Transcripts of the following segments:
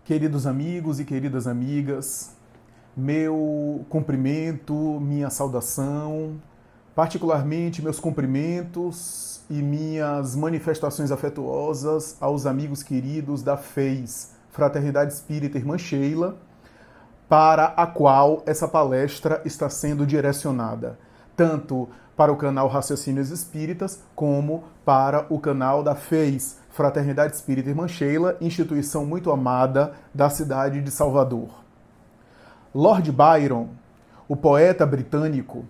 Queridos amigos e queridas amigas, meu cumprimento, minha saudação, particularmente meus cumprimentos e minhas manifestações afetuosas aos amigos queridos da FEIS, Fraternidade Espírita Irmã Sheila, para a qual essa palestra está sendo direcionada, tanto para o canal Raciocínios Espíritas, como para o canal da FEIS, Fraternidade Espírita Irmã Sheila, instituição muito amada da cidade de Salvador. Lord Byron, o poeta britânico,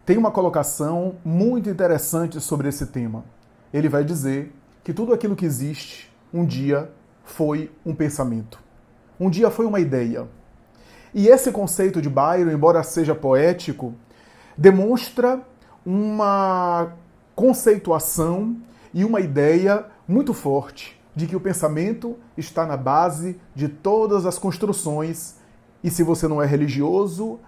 tem uma colocação muito interessante sobre esse tema. Ele vai dizer que tudo aquilo que existe, um dia foi um pensamento. Um dia foi uma ideia. E esse conceito de Byron, embora seja poético, demonstra uma conceituação e uma ideia muito forte de que o pensamento está na base de todas as construções, e se você não é religioso,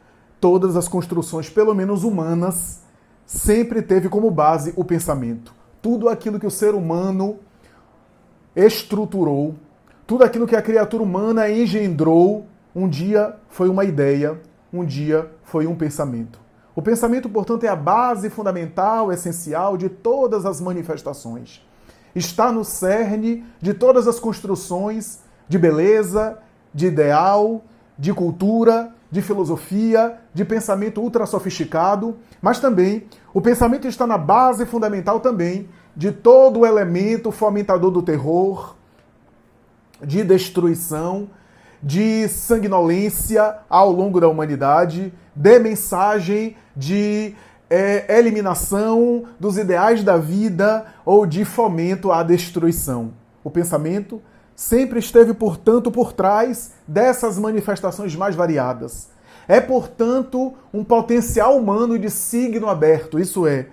todas as construções, pelo menos humanas, sempre teve como base o pensamento. Tudo aquilo que o ser humano estruturou, tudo aquilo que a criatura humana engendrou, um dia foi uma ideia, um dia foi um pensamento. O pensamento, portanto, é a base fundamental, essencial de todas as manifestações. Está no cerne de todas as construções de beleza, de ideal, de cultura, de filosofia, de pensamento ultra sofisticado, mas também o pensamento está na base fundamental também de todo o elemento fomentador do terror, de destruição, de sanguinolência ao longo da humanidade, de mensagem de eliminação dos ideais da vida ou de fomento à destruição. O pensamento sempre esteve, portanto, por trás dessas manifestações mais variadas. É, portanto, um potencial humano de signo aberto, isso é,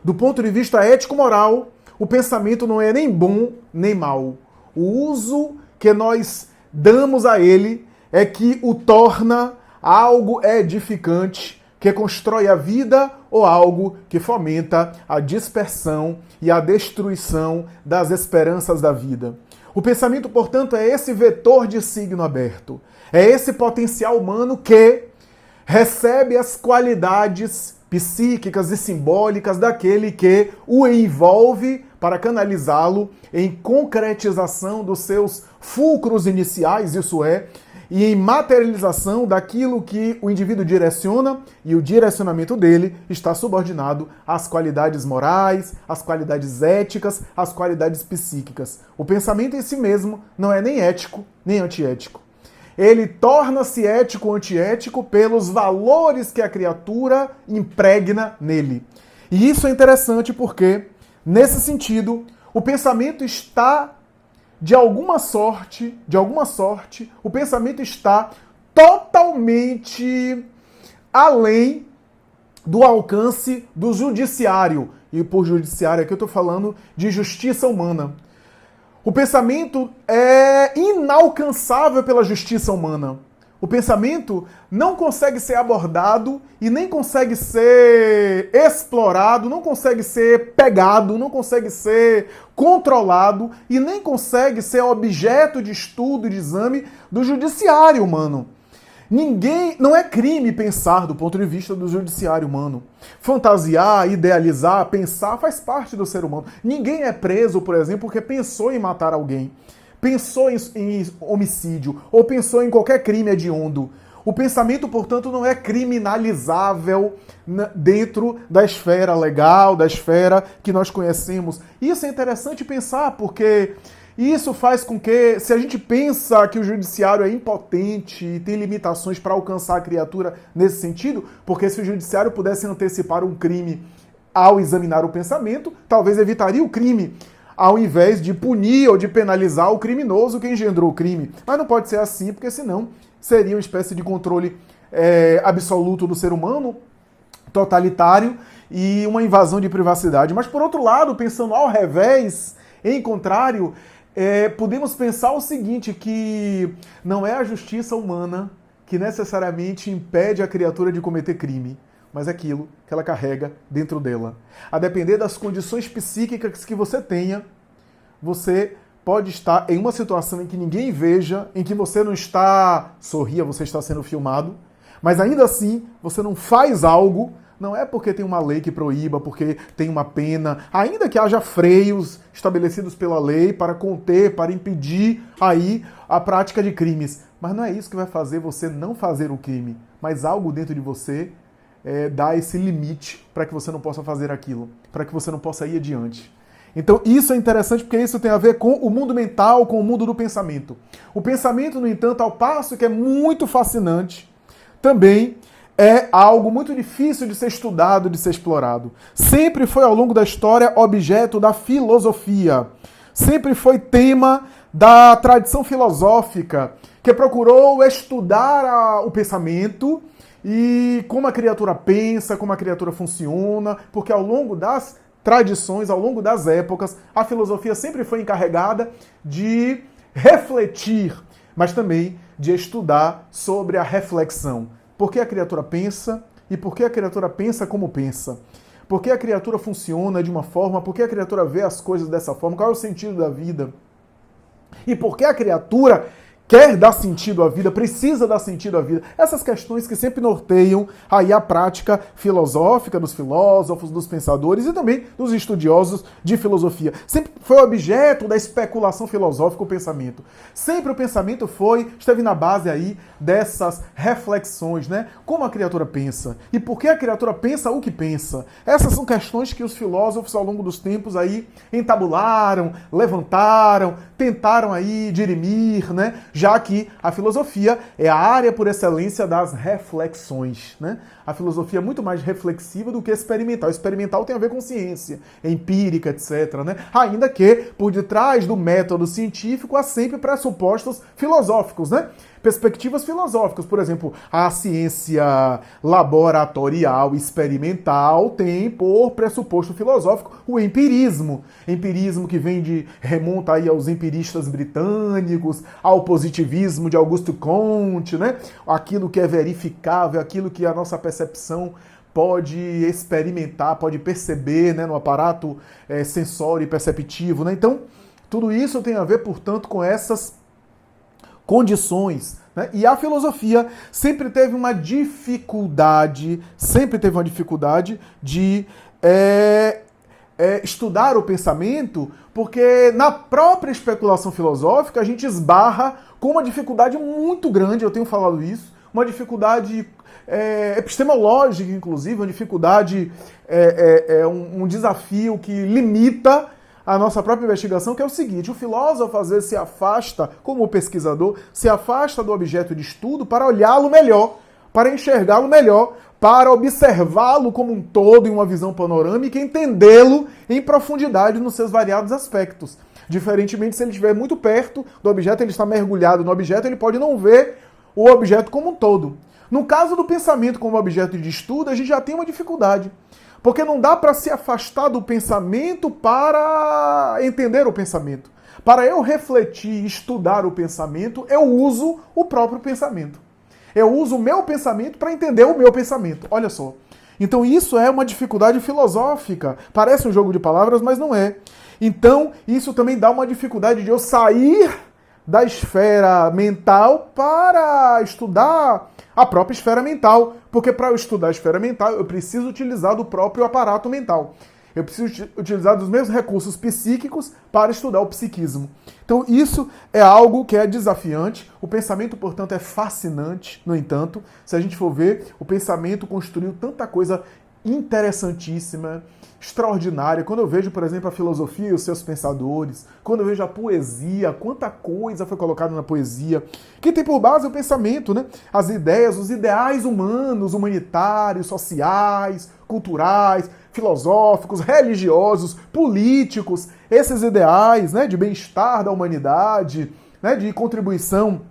do ponto de vista ético-moral, o pensamento não é nem bom nem mau. O uso que nós damos a ele é que o torna algo edificante, que constrói a vida, ou algo que fomenta a dispersão e a destruição das esperanças da vida. O pensamento, portanto, é esse vetor de signo aberto. É esse potencial humano que recebe as qualidades psíquicas e simbólicas daquele que o envolve para canalizá-lo em concretização dos seus fulcros iniciais, isso é, e em materialização daquilo que o indivíduo direciona, e o direcionamento dele está subordinado às qualidades morais, às qualidades éticas, às qualidades psíquicas. O pensamento em si mesmo não é nem ético, nem antiético. Ele torna-se ético ou antiético pelos valores que a criatura impregna nele. E isso é interessante porque, nesse sentido, o pensamento está de alguma sorte, o pensamento está totalmente além do alcance do judiciário. E por judiciário aqui eu estou falando de justiça humana. O pensamento é inalcançável pela justiça humana. O pensamento não consegue ser abordado e nem consegue ser explorado, não consegue ser pegado, não consegue ser controlado e nem consegue ser objeto de estudo e de exame do judiciário humano. Não é crime pensar do ponto de vista do judiciário humano. Fantasiar, idealizar, pensar faz parte do ser humano. Ninguém é preso, por exemplo, porque pensou em matar alguém. Pensou em homicídio ou pensou em qualquer crime hediondo. O pensamento, portanto, não é criminalizável dentro da esfera legal, da esfera que nós conhecemos. Isso é interessante pensar, porque isso faz com que, se a gente pensa que o judiciário é impotente e tem limitações para alcançar a criatura nesse sentido, porque se o judiciário pudesse antecipar um crime ao examinar o pensamento, talvez evitaria o crime, ao invés de punir ou de penalizar o criminoso que engendrou o crime. Mas não pode ser assim, porque senão seria uma espécie de controle absoluto do ser humano, totalitário, e uma invasão de privacidade. Mas, por outro lado, pensando ao revés, em contrário, podemos pensar o seguinte, que não é a justiça humana que necessariamente impede a criatura de cometer crime, mas aquilo que ela carrega dentro dela. A depender das condições psíquicas que você tenha, você pode estar em uma situação em que ninguém veja, em que você não está, sorria, você está sendo filmado, mas ainda assim você não faz algo, não é porque tem uma lei que proíba, porque tem uma pena, ainda que haja freios estabelecidos pela lei para conter, para impedir aí a prática de crimes. Mas não é isso que vai fazer você não fazer o crime, mas algo dentro de você dá esse limite para que você não possa fazer aquilo, para que você não possa ir adiante. Então isso é interessante porque isso tem a ver com o mundo mental, com o mundo do pensamento. O pensamento, no entanto, ao passo que é muito fascinante, também é algo muito difícil de ser estudado, de ser explorado. Sempre foi ao longo da história objeto da filosofia. Sempre foi tema da tradição filosófica, que procurou estudar o pensamento e como a criatura pensa, como a criatura funciona, porque ao longo das tradições, ao longo das épocas, a filosofia sempre foi encarregada de refletir, mas também de estudar sobre a reflexão. Por que a criatura pensa e por que a criatura pensa como pensa? Por que a criatura funciona de uma forma? Por que a criatura vê as coisas dessa forma? Qual é o sentido da vida? E por que a criatura quer dar sentido à vida, precisa dar sentido à vida? Essas questões que sempre norteiam aí a prática filosófica dos filósofos, dos pensadores e também dos estudiosos de filosofia. Sempre foi objeto da especulação filosófica o pensamento. Sempre o pensamento esteve na base aí dessas reflexões, né? Como a criatura pensa e por que a criatura pensa o que pensa. Essas são questões que os filósofos ao longo dos tempos aí entabularam, levantaram, tentaram aí dirimir, né? Já que a filosofia é a área por excelência das reflexões, né? A filosofia é muito mais reflexiva do que experimental. Experimental tem a ver com ciência, empírica, etc., né? Ainda que por detrás do método científico há sempre pressupostos filosóficos, né? Perspectivas filosóficas. Por exemplo, a ciência laboratorial experimental tem por pressuposto filosófico o empirismo. Empirismo que remonta aí aos empiristas britânicos, ao positivismo de Auguste Comte, né? Aquilo que é verificável, aquilo que a nossa percepção pode experimentar, pode perceber, né, no aparato sensório e perceptivo, né? Então, tudo isso tem a ver, portanto, com essas condições, né? E a filosofia sempre teve uma dificuldade de estudar o pensamento, porque na própria especulação filosófica a gente esbarra com uma dificuldade muito grande, eu tenho falado isso, uma dificuldade epistemológica, inclusive, uma dificuldade, um desafio que limita a nossa própria investigação, que é o seguinte: o filósofo às vezes se afasta, como o pesquisador, se afasta do objeto de estudo para olhá-lo melhor, para enxergá-lo melhor, para observá-lo como um todo em uma visão panorâmica e entendê-lo em profundidade nos seus variados aspectos. Diferentemente, se ele estiver muito perto do objeto, ele está mergulhado no objeto, ele pode não ver o objeto como um todo. No caso do pensamento como objeto de estudo, a gente já tem uma dificuldade. Porque não dá para se afastar do pensamento para entender o pensamento. Para eu refletir, estudar o pensamento, eu uso o próprio pensamento. Eu uso o meu pensamento para entender o meu pensamento. Olha só. Então isso é uma dificuldade filosófica. Parece um jogo de palavras, mas não é. Então isso também dá uma dificuldade de eu sair da esfera mental para estudar a própria esfera mental. Porque para eu estudar a esfera mental, eu preciso utilizar do próprio aparato mental. Eu preciso utilizar dos mesmos recursos psíquicos para estudar o psiquismo. Então isso é algo que é desafiante. O pensamento, portanto, é fascinante. No entanto, se a gente for ver, o pensamento construiu tanta coisa interessantíssima, extraordinária. Quando eu vejo, por exemplo, a filosofia e os seus pensadores, quando eu vejo a poesia, quanta coisa foi colocada na poesia, que tem por base o pensamento, né? As ideias, os ideais humanos, humanitários, sociais, culturais, filosóficos, religiosos, políticos, esses ideais, né, de bem-estar da humanidade, né, de contribuição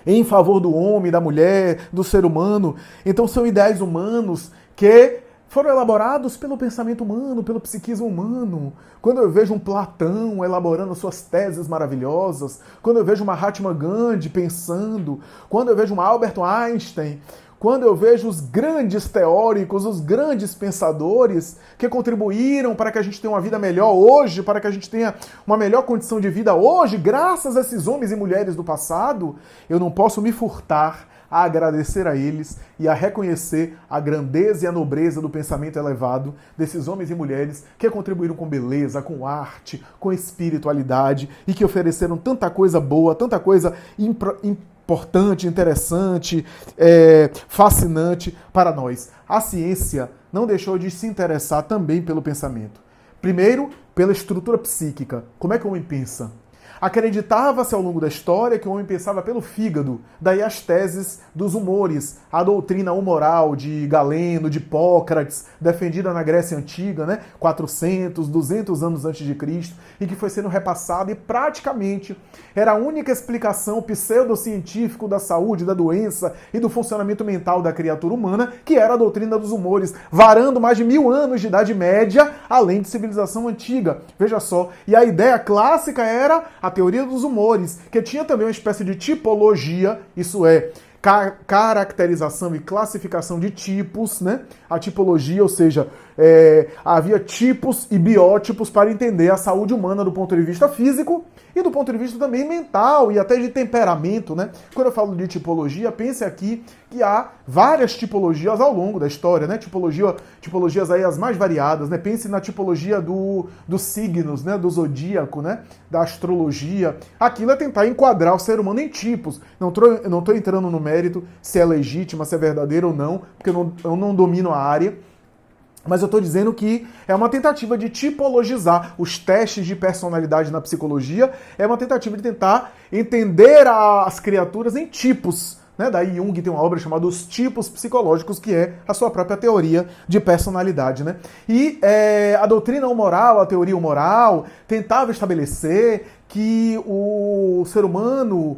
em favor do homem, da mulher, do ser humano. Então são ideais humanos que foram elaborados pelo pensamento humano, pelo psiquismo humano. Quando eu vejo um Platão elaborando suas teses maravilhosas, quando eu vejo uma Mahatma Gandhi pensando, quando eu vejo um Albert Einstein, quando eu vejo os grandes teóricos, os grandes pensadores que contribuíram para que a gente tenha uma vida melhor hoje, para que a gente tenha uma melhor condição de vida hoje, graças a esses homens e mulheres do passado, eu não posso me furtar a agradecer a eles e a reconhecer a grandeza e a nobreza do pensamento elevado desses homens e mulheres que contribuíram com beleza, com arte, com espiritualidade e que ofereceram tanta coisa boa, tanta coisa importante, interessante, fascinante para nós. A ciência não deixou de se interessar também pelo pensamento. Primeiro, pela estrutura psíquica. Como é que o homem pensa? Acreditava-se ao longo da história que o homem pensava pelo fígado, daí as teses dos humores, a doutrina humoral de Galeno, de Hipócrates, defendida na Grécia Antiga, né, 400, 200 anos antes de Cristo, e que foi sendo repassada e praticamente era a única explicação pseudocientífica da saúde, da doença e do funcionamento mental da criatura humana, que era a doutrina dos humores, varando mais de 1000 anos de Idade Média, além de civilização antiga. Veja só, e a ideia clássica era a teoria dos humores, que tinha também uma espécie de tipologia, isso é, caracterização e classificação de tipos, né? A tipologia, ou seja, havia tipos e biótipos para entender a saúde humana do ponto de vista físico e do ponto de vista também mental e até de temperamento, né? Quando eu falo de tipologia, pense aqui que há várias tipologias ao longo da história, né? Tipologias aí as mais variadas, né? Pense na tipologia dos signos, né? Do zodíaco, né? Da astrologia. Aquilo é tentar enquadrar o ser humano em tipos. Não estou entrando no mérito se é legítima, se é verdadeira ou não, porque eu não domino a área. Mas eu estou dizendo que é uma tentativa de tipologizar os testes de personalidade na psicologia, é uma tentativa de tentar entender as criaturas em tipos. Né? Daí Jung tem uma obra chamada Os Tipos Psicológicos, que é a sua própria teoria de personalidade. Né? E a doutrina humoral, a teoria humoral, tentava estabelecer que o ser humano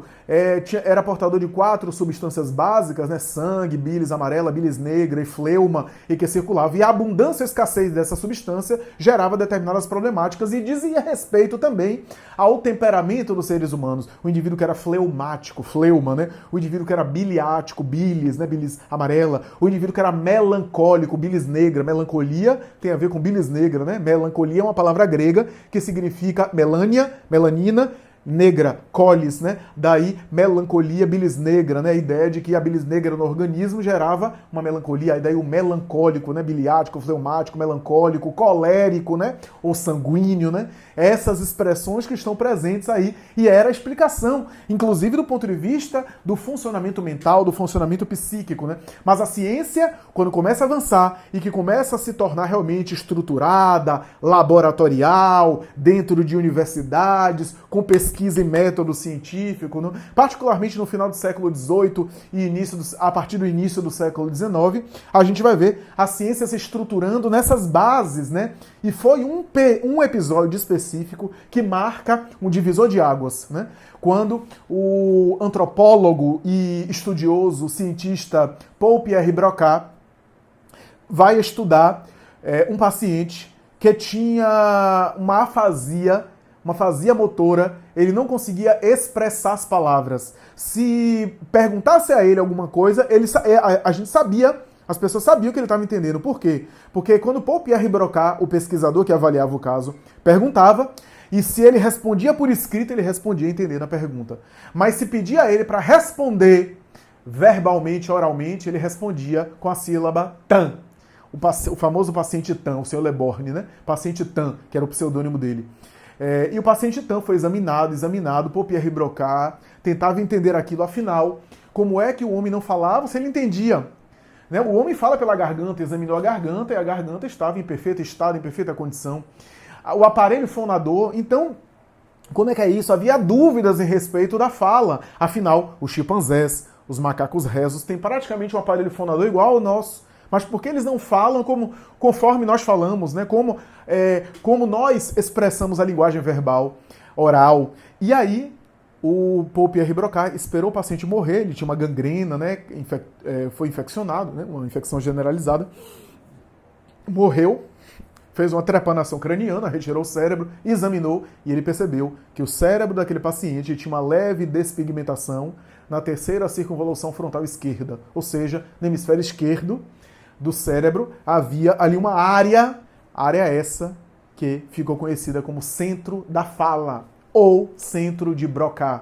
era portador de 4 substâncias básicas, né? Sangue, bilis amarela, bilis negra e fleuma, e que circulava. E a abundância e escassez dessa substância gerava determinadas problemáticas e dizia respeito também ao temperamento dos seres humanos. O indivíduo que era fleumático, fleuma, né? O indivíduo que era biliático, bilis, né? Bilis amarela. O indivíduo que era melancólico, bilis negra. Melancolia tem a ver com bilis negra, né? Melancolia é uma palavra grega que significa melanina, negra, colis, né? Daí melancolia, bilis negra, né? A ideia de que a bilis negra no organismo gerava uma melancolia, aí daí o melancólico, né? Biliático, fleumático, melancólico, colérico, né? Ou sanguíneo, né? Essas expressões que estão presentes aí, e era a explicação, inclusive do ponto de vista do funcionamento mental, do funcionamento psíquico, né? Mas a ciência, quando começa a avançar e que começa a se tornar realmente estruturada, laboratorial, dentro de universidades, com pesquisa e método científico, né? Particularmente no final do século XVIII e a partir do início do século XIX, a gente vai ver a ciência se estruturando nessas bases, né? E foi um episódio específico que marca um divisor de águas, né? Quando o antropólogo e estudioso cientista Paul Pierre Broca vai estudar um paciente que tinha uma afasia motora, ele não conseguia expressar as palavras. Se perguntasse a ele alguma coisa, a gente sabia, as pessoas sabiam que ele estava entendendo. Por quê? Porque quando Paul Pierre Broca, o pesquisador que avaliava o caso, perguntava, e se ele respondia por escrito, ele respondia entendendo a pergunta. Mas se pedia a ele para responder verbalmente, oralmente, ele respondia com a sílaba tan. O famoso paciente tan, o Sr. Le Borgne, né? Paciente tan, que era o pseudônimo dele. E o paciente tan foi examinado por Pierre Broca, tentava entender aquilo, afinal, como é que o homem não falava se ele entendia? Né? O homem fala pela garganta, examinou a garganta e a garganta estava em perfeito estado, em perfeita condição. O aparelho fonador, então, como é que é isso? Havia dúvidas em respeito da fala. Afinal, os chimpanzés, os macacos rezos têm praticamente um aparelho fonador igual ao nosso. Mas por que eles não falam conforme nós falamos, né? Como nós expressamos a linguagem verbal, oral. E aí, o Paul Pierre Broca esperou o paciente morrer, ele tinha uma gangrena, né? Foi infeccionado, né? Uma infecção generalizada. Morreu, fez uma trepanação craniana, retirou o cérebro, examinou e ele percebeu que o cérebro daquele paciente tinha uma leve despigmentação na terceira circunvolução frontal esquerda, ou seja, no hemisfério esquerdo do cérebro havia ali uma área essa que ficou conhecida como centro da fala ou centro de Broca.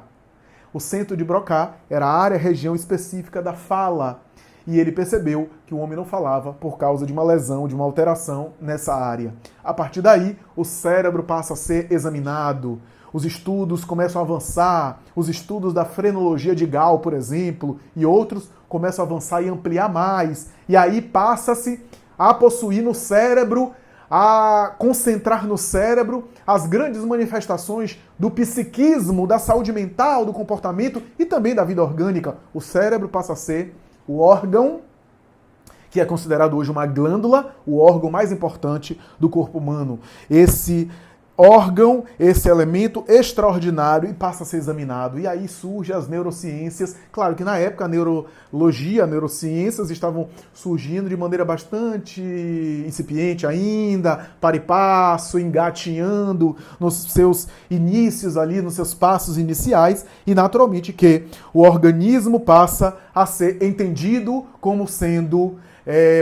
O centro de Broca era a área, região específica da fala. E ele percebeu que o homem não falava por causa de uma lesão, de uma alteração nessa área. A partir daí, o cérebro passa a ser examinado. Os estudos começam a avançar. Os estudos da frenologia de Gall, por exemplo, e outros começam a avançar e ampliar mais. E aí passa-se a possuir no cérebro, a concentrar no cérebro as grandes manifestações do psiquismo, da saúde mental, do comportamento e também da vida orgânica. O cérebro passa a ser o órgão que é considerado hoje uma glândula, o órgão mais importante do corpo humano. Esse órgão, esse elemento extraordinário, e passa a ser examinado. E aí surgem as neurociências. Claro que na época a neurologia, as neurociências estavam surgindo de maneira bastante incipiente ainda, para e passo, engatinhando nos seus inícios ali, nos seus passos iniciais, e naturalmente que o organismo passa a ser entendido como sendo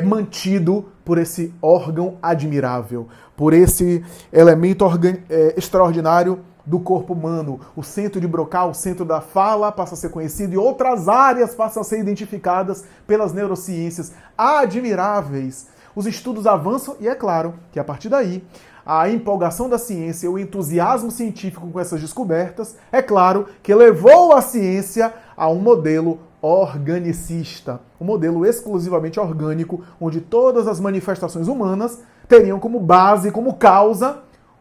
mantido por esse órgão admirável, por esse elemento extraordinário do corpo humano. O centro de Broca, o centro da fala, passa a ser conhecido e outras áreas passam a ser identificadas pelas neurociências admiráveis. Os estudos avançam e é claro que a partir daí a empolgação da ciência, o entusiasmo científico com essas descobertas, é claro que levou a ciência a um modelo organicista, um modelo exclusivamente orgânico, onde todas as manifestações humanas teriam como base, como causa,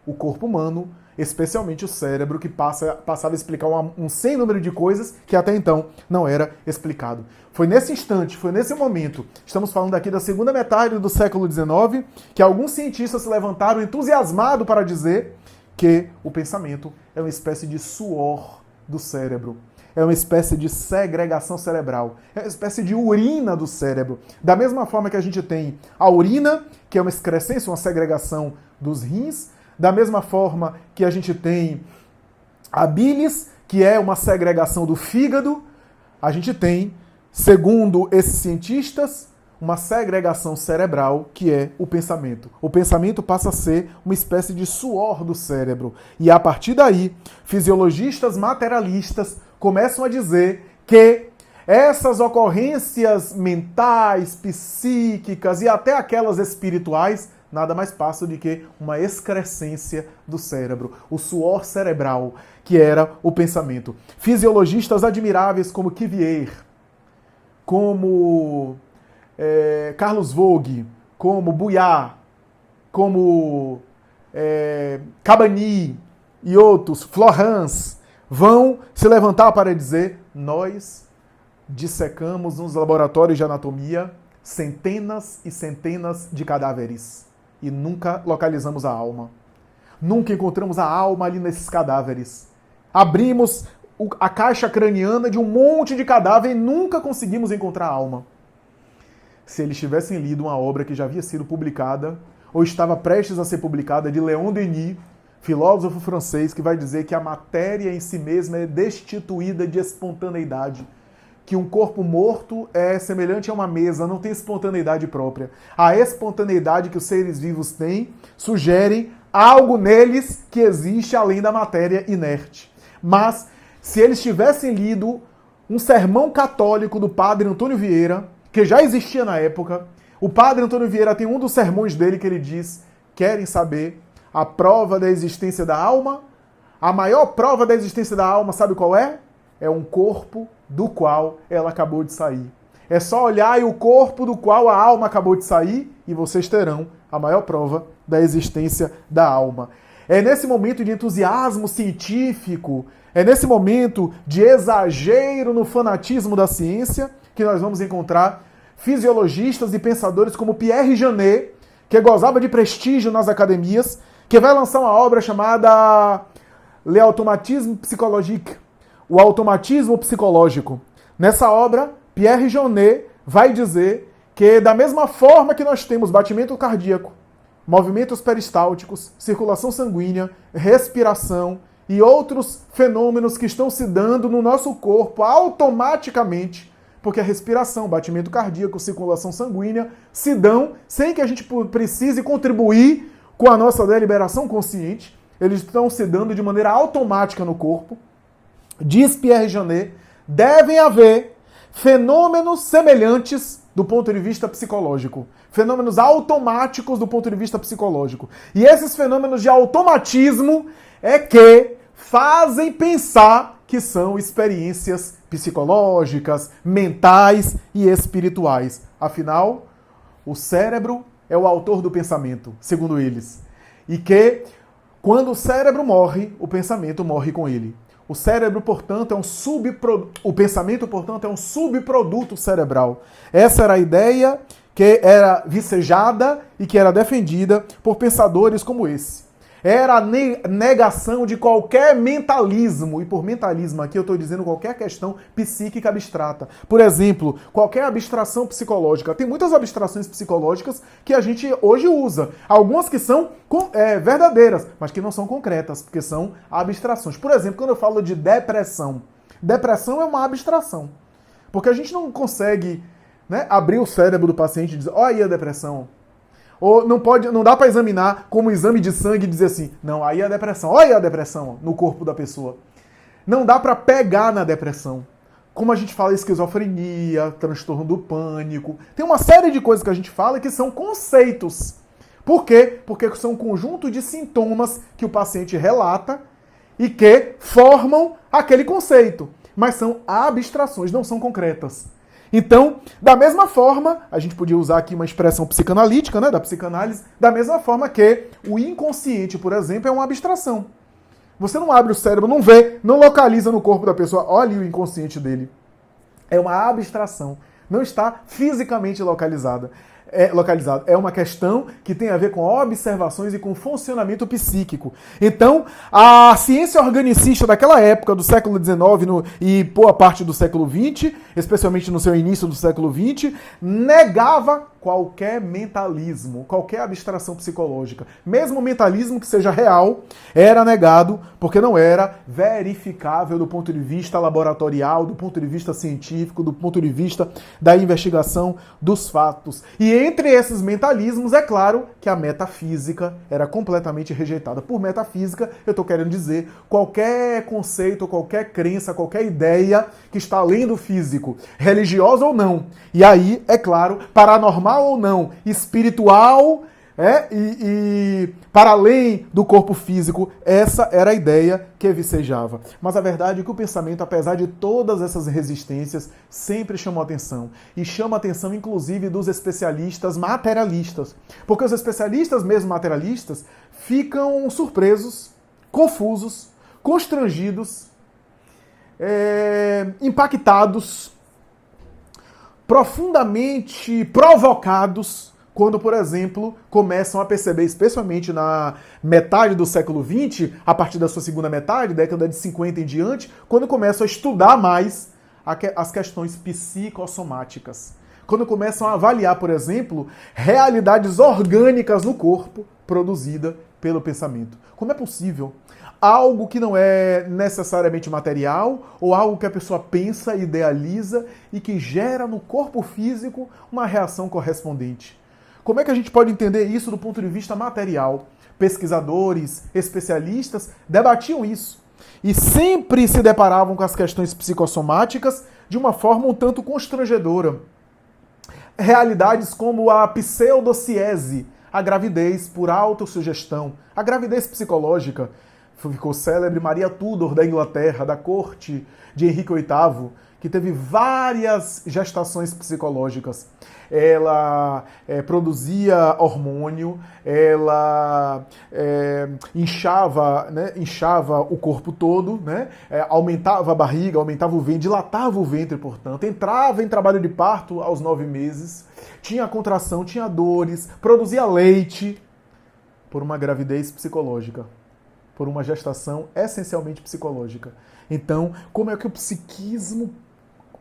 o corpo humano, especialmente o cérebro, que passava a explicar um sem número de coisas que até então não era explicado. Foi nesse instante, foi nesse momento, estamos falando aqui da segunda metade do século XIX, que alguns cientistas se levantaram entusiasmados para dizer que o pensamento é uma espécie de suor do cérebro. É uma espécie de segregação cerebral. É uma espécie de urina do cérebro. Da mesma forma que a gente tem a urina, que é uma excrescência, uma segregação dos rins. Da mesma forma que a gente tem a bilis, que é uma segregação do fígado. A gente tem, segundo esses cientistas, uma segregação cerebral, que é o pensamento. O pensamento passa a ser uma espécie de suor do cérebro. E a partir daí, fisiologistas materialistas começam a dizer que essas ocorrências mentais, psíquicas e até aquelas espirituais nada mais passam do que uma excrescência do cérebro, o suor cerebral, que era o pensamento. Fisiologistas admiráveis como Cuvier, como Carlos Vogue, como Bouillard, como Cabanilles e outros, Florence, vão se levantar para dizer: nós dissecamos nos laboratórios de anatomia centenas e centenas de cadáveres e nunca localizamos a alma. Nunca encontramos a alma ali nesses cadáveres. Abrimos a caixa craniana de um monte de cadáver e nunca conseguimos encontrar a alma. Se eles tivessem lido uma obra que já havia sido publicada ou estava prestes a ser publicada, de Léon Denis, filósofo francês, que vai dizer que a matéria em si mesma é destituída de espontaneidade, que um corpo morto é semelhante a uma mesa, não tem espontaneidade própria. A espontaneidade que os seres vivos têm sugere algo neles que existe além da matéria inerte. Mas, se eles tivessem lido um sermão católico do padre Antônio Vieira, que já existia na época, o padre Antônio Vieira tem um dos sermões dele que ele diz: querem saber a prova da existência da alma? A maior prova da existência da alma, sabe qual é? É um corpo do qual ela acabou de sair. É só olhar e o corpo do qual a alma acabou de sair e vocês terão a maior prova da existência da alma. É nesse momento de entusiasmo científico, é nesse momento de exagero no fanatismo da ciência que nós vamos encontrar fisiologistas e pensadores como Pierre Janet, que gozava de prestígio nas academias, que vai lançar uma obra chamada Le Automatisme Psychologique, o automatismo psicológico. Nessa obra, Pierre Janet vai dizer que da mesma forma que nós temos batimento cardíaco, movimentos peristálticos, circulação sanguínea, respiração e outros fenômenos que estão se dando no nosso corpo automaticamente, porque a respiração, batimento cardíaco, circulação sanguínea se dão sem que a gente precise contribuir com a nossa deliberação consciente. Eles estão se dando de maneira automática no corpo. Diz Pierre Janet, devem haver fenômenos semelhantes do ponto de vista psicológico. Fenômenos automáticos do ponto de vista psicológico. E esses fenômenos de automatismo é que fazem pensar que são experiências psicológicas, mentais e espirituais. Afinal, o cérebro é o autor do pensamento, segundo eles. E que, quando o cérebro morre, o pensamento morre com ele. O cérebro, portanto, o pensamento, portanto, é um subproduto cerebral. Essa era a ideia que era vicejada e que era defendida por pensadores como esse. Era a negação de qualquer mentalismo, e por mentalismo aqui eu estou dizendo qualquer questão psíquica abstrata. Por exemplo, qualquer abstração psicológica. Tem muitas abstrações psicológicas que a gente hoje usa. Algumas que são verdadeiras, mas que não são concretas, porque são abstrações. Por exemplo, quando eu falo de depressão. Depressão é uma abstração. Porque a gente não consegue, né, abrir o cérebro do paciente e dizer, olha aí a depressão. Ou não dá para examinar como exame de sangue e dizer assim, não, aí é a depressão. Olha a depressão no corpo da pessoa. Não dá para pegar na depressão. Como a gente fala esquizofrenia, transtorno do pânico. Tem uma série de coisas que a gente fala que são conceitos. Por quê? Porque são um conjunto de sintomas que o paciente relata e que formam aquele conceito. Mas são abstrações, não são concretas. Então, da mesma forma, a gente podia usar aqui uma expressão psicanalítica, né, da psicanálise, da mesma forma que o inconsciente, por exemplo, é uma abstração. Você não abre o cérebro, não vê, não localiza no corpo da pessoa, olha o inconsciente dele. É uma abstração, não está fisicamente localizado. É uma questão que tem a ver com observações e com funcionamento psíquico. Então, a ciência organicista daquela época, do século XIX e boa parte do século XX, especialmente no seu início do século XX, negava qualquer mentalismo, qualquer abstração psicológica. Mesmo o mentalismo que seja real, era negado porque não era verificável do ponto de vista laboratorial, do ponto de vista científico, do ponto de vista da investigação dos fatos. E entre esses mentalismos, é claro que a metafísica era completamente rejeitada. Por metafísica, eu estou querendo dizer qualquer conceito, qualquer crença, qualquer ideia que está além do físico, religiosa ou não. E aí, é claro, paranormal ou não, espiritual e para além do corpo físico, essa era a ideia que vicejava. Mas a verdade é que o pensamento, apesar de todas essas resistências, sempre chamou atenção. E chama atenção, inclusive, dos especialistas materialistas. Porque os especialistas mesmo materialistas ficam surpresos, confusos, constrangidos, impactados, profundamente provocados quando, por exemplo, começam a perceber, especialmente na metade do século XX, a partir da sua segunda metade, década de 50 em diante, quando começam a estudar mais as questões psicossomáticas. Quando começam a avaliar, por exemplo, realidades orgânicas no corpo produzida pelo pensamento. Como é possível algo que não é necessariamente material ou algo que a pessoa pensa, idealiza e que gera no corpo físico uma reação correspondente? Como é que a gente pode entender isso do ponto de vista material? Pesquisadores, especialistas debatiam isso e sempre se deparavam com as questões psicossomáticas de uma forma um tanto constrangedora. Realidades como a pseudociese, a gravidez por autossugestão, a gravidez psicológica. Ficou célebre Maria Tudor da Inglaterra, da corte de Henrique VIII, que teve várias gestações psicológicas. Ela produzia hormônio, ela inchava o corpo todo, né? Aumentava a barriga, aumentava o ventre, dilatava o ventre, portanto, entrava em trabalho de parto aos 9 meses, tinha contração, tinha dores, produzia leite por uma gravidez psicológica, por uma gestação essencialmente psicológica. Então, como é que o psiquismo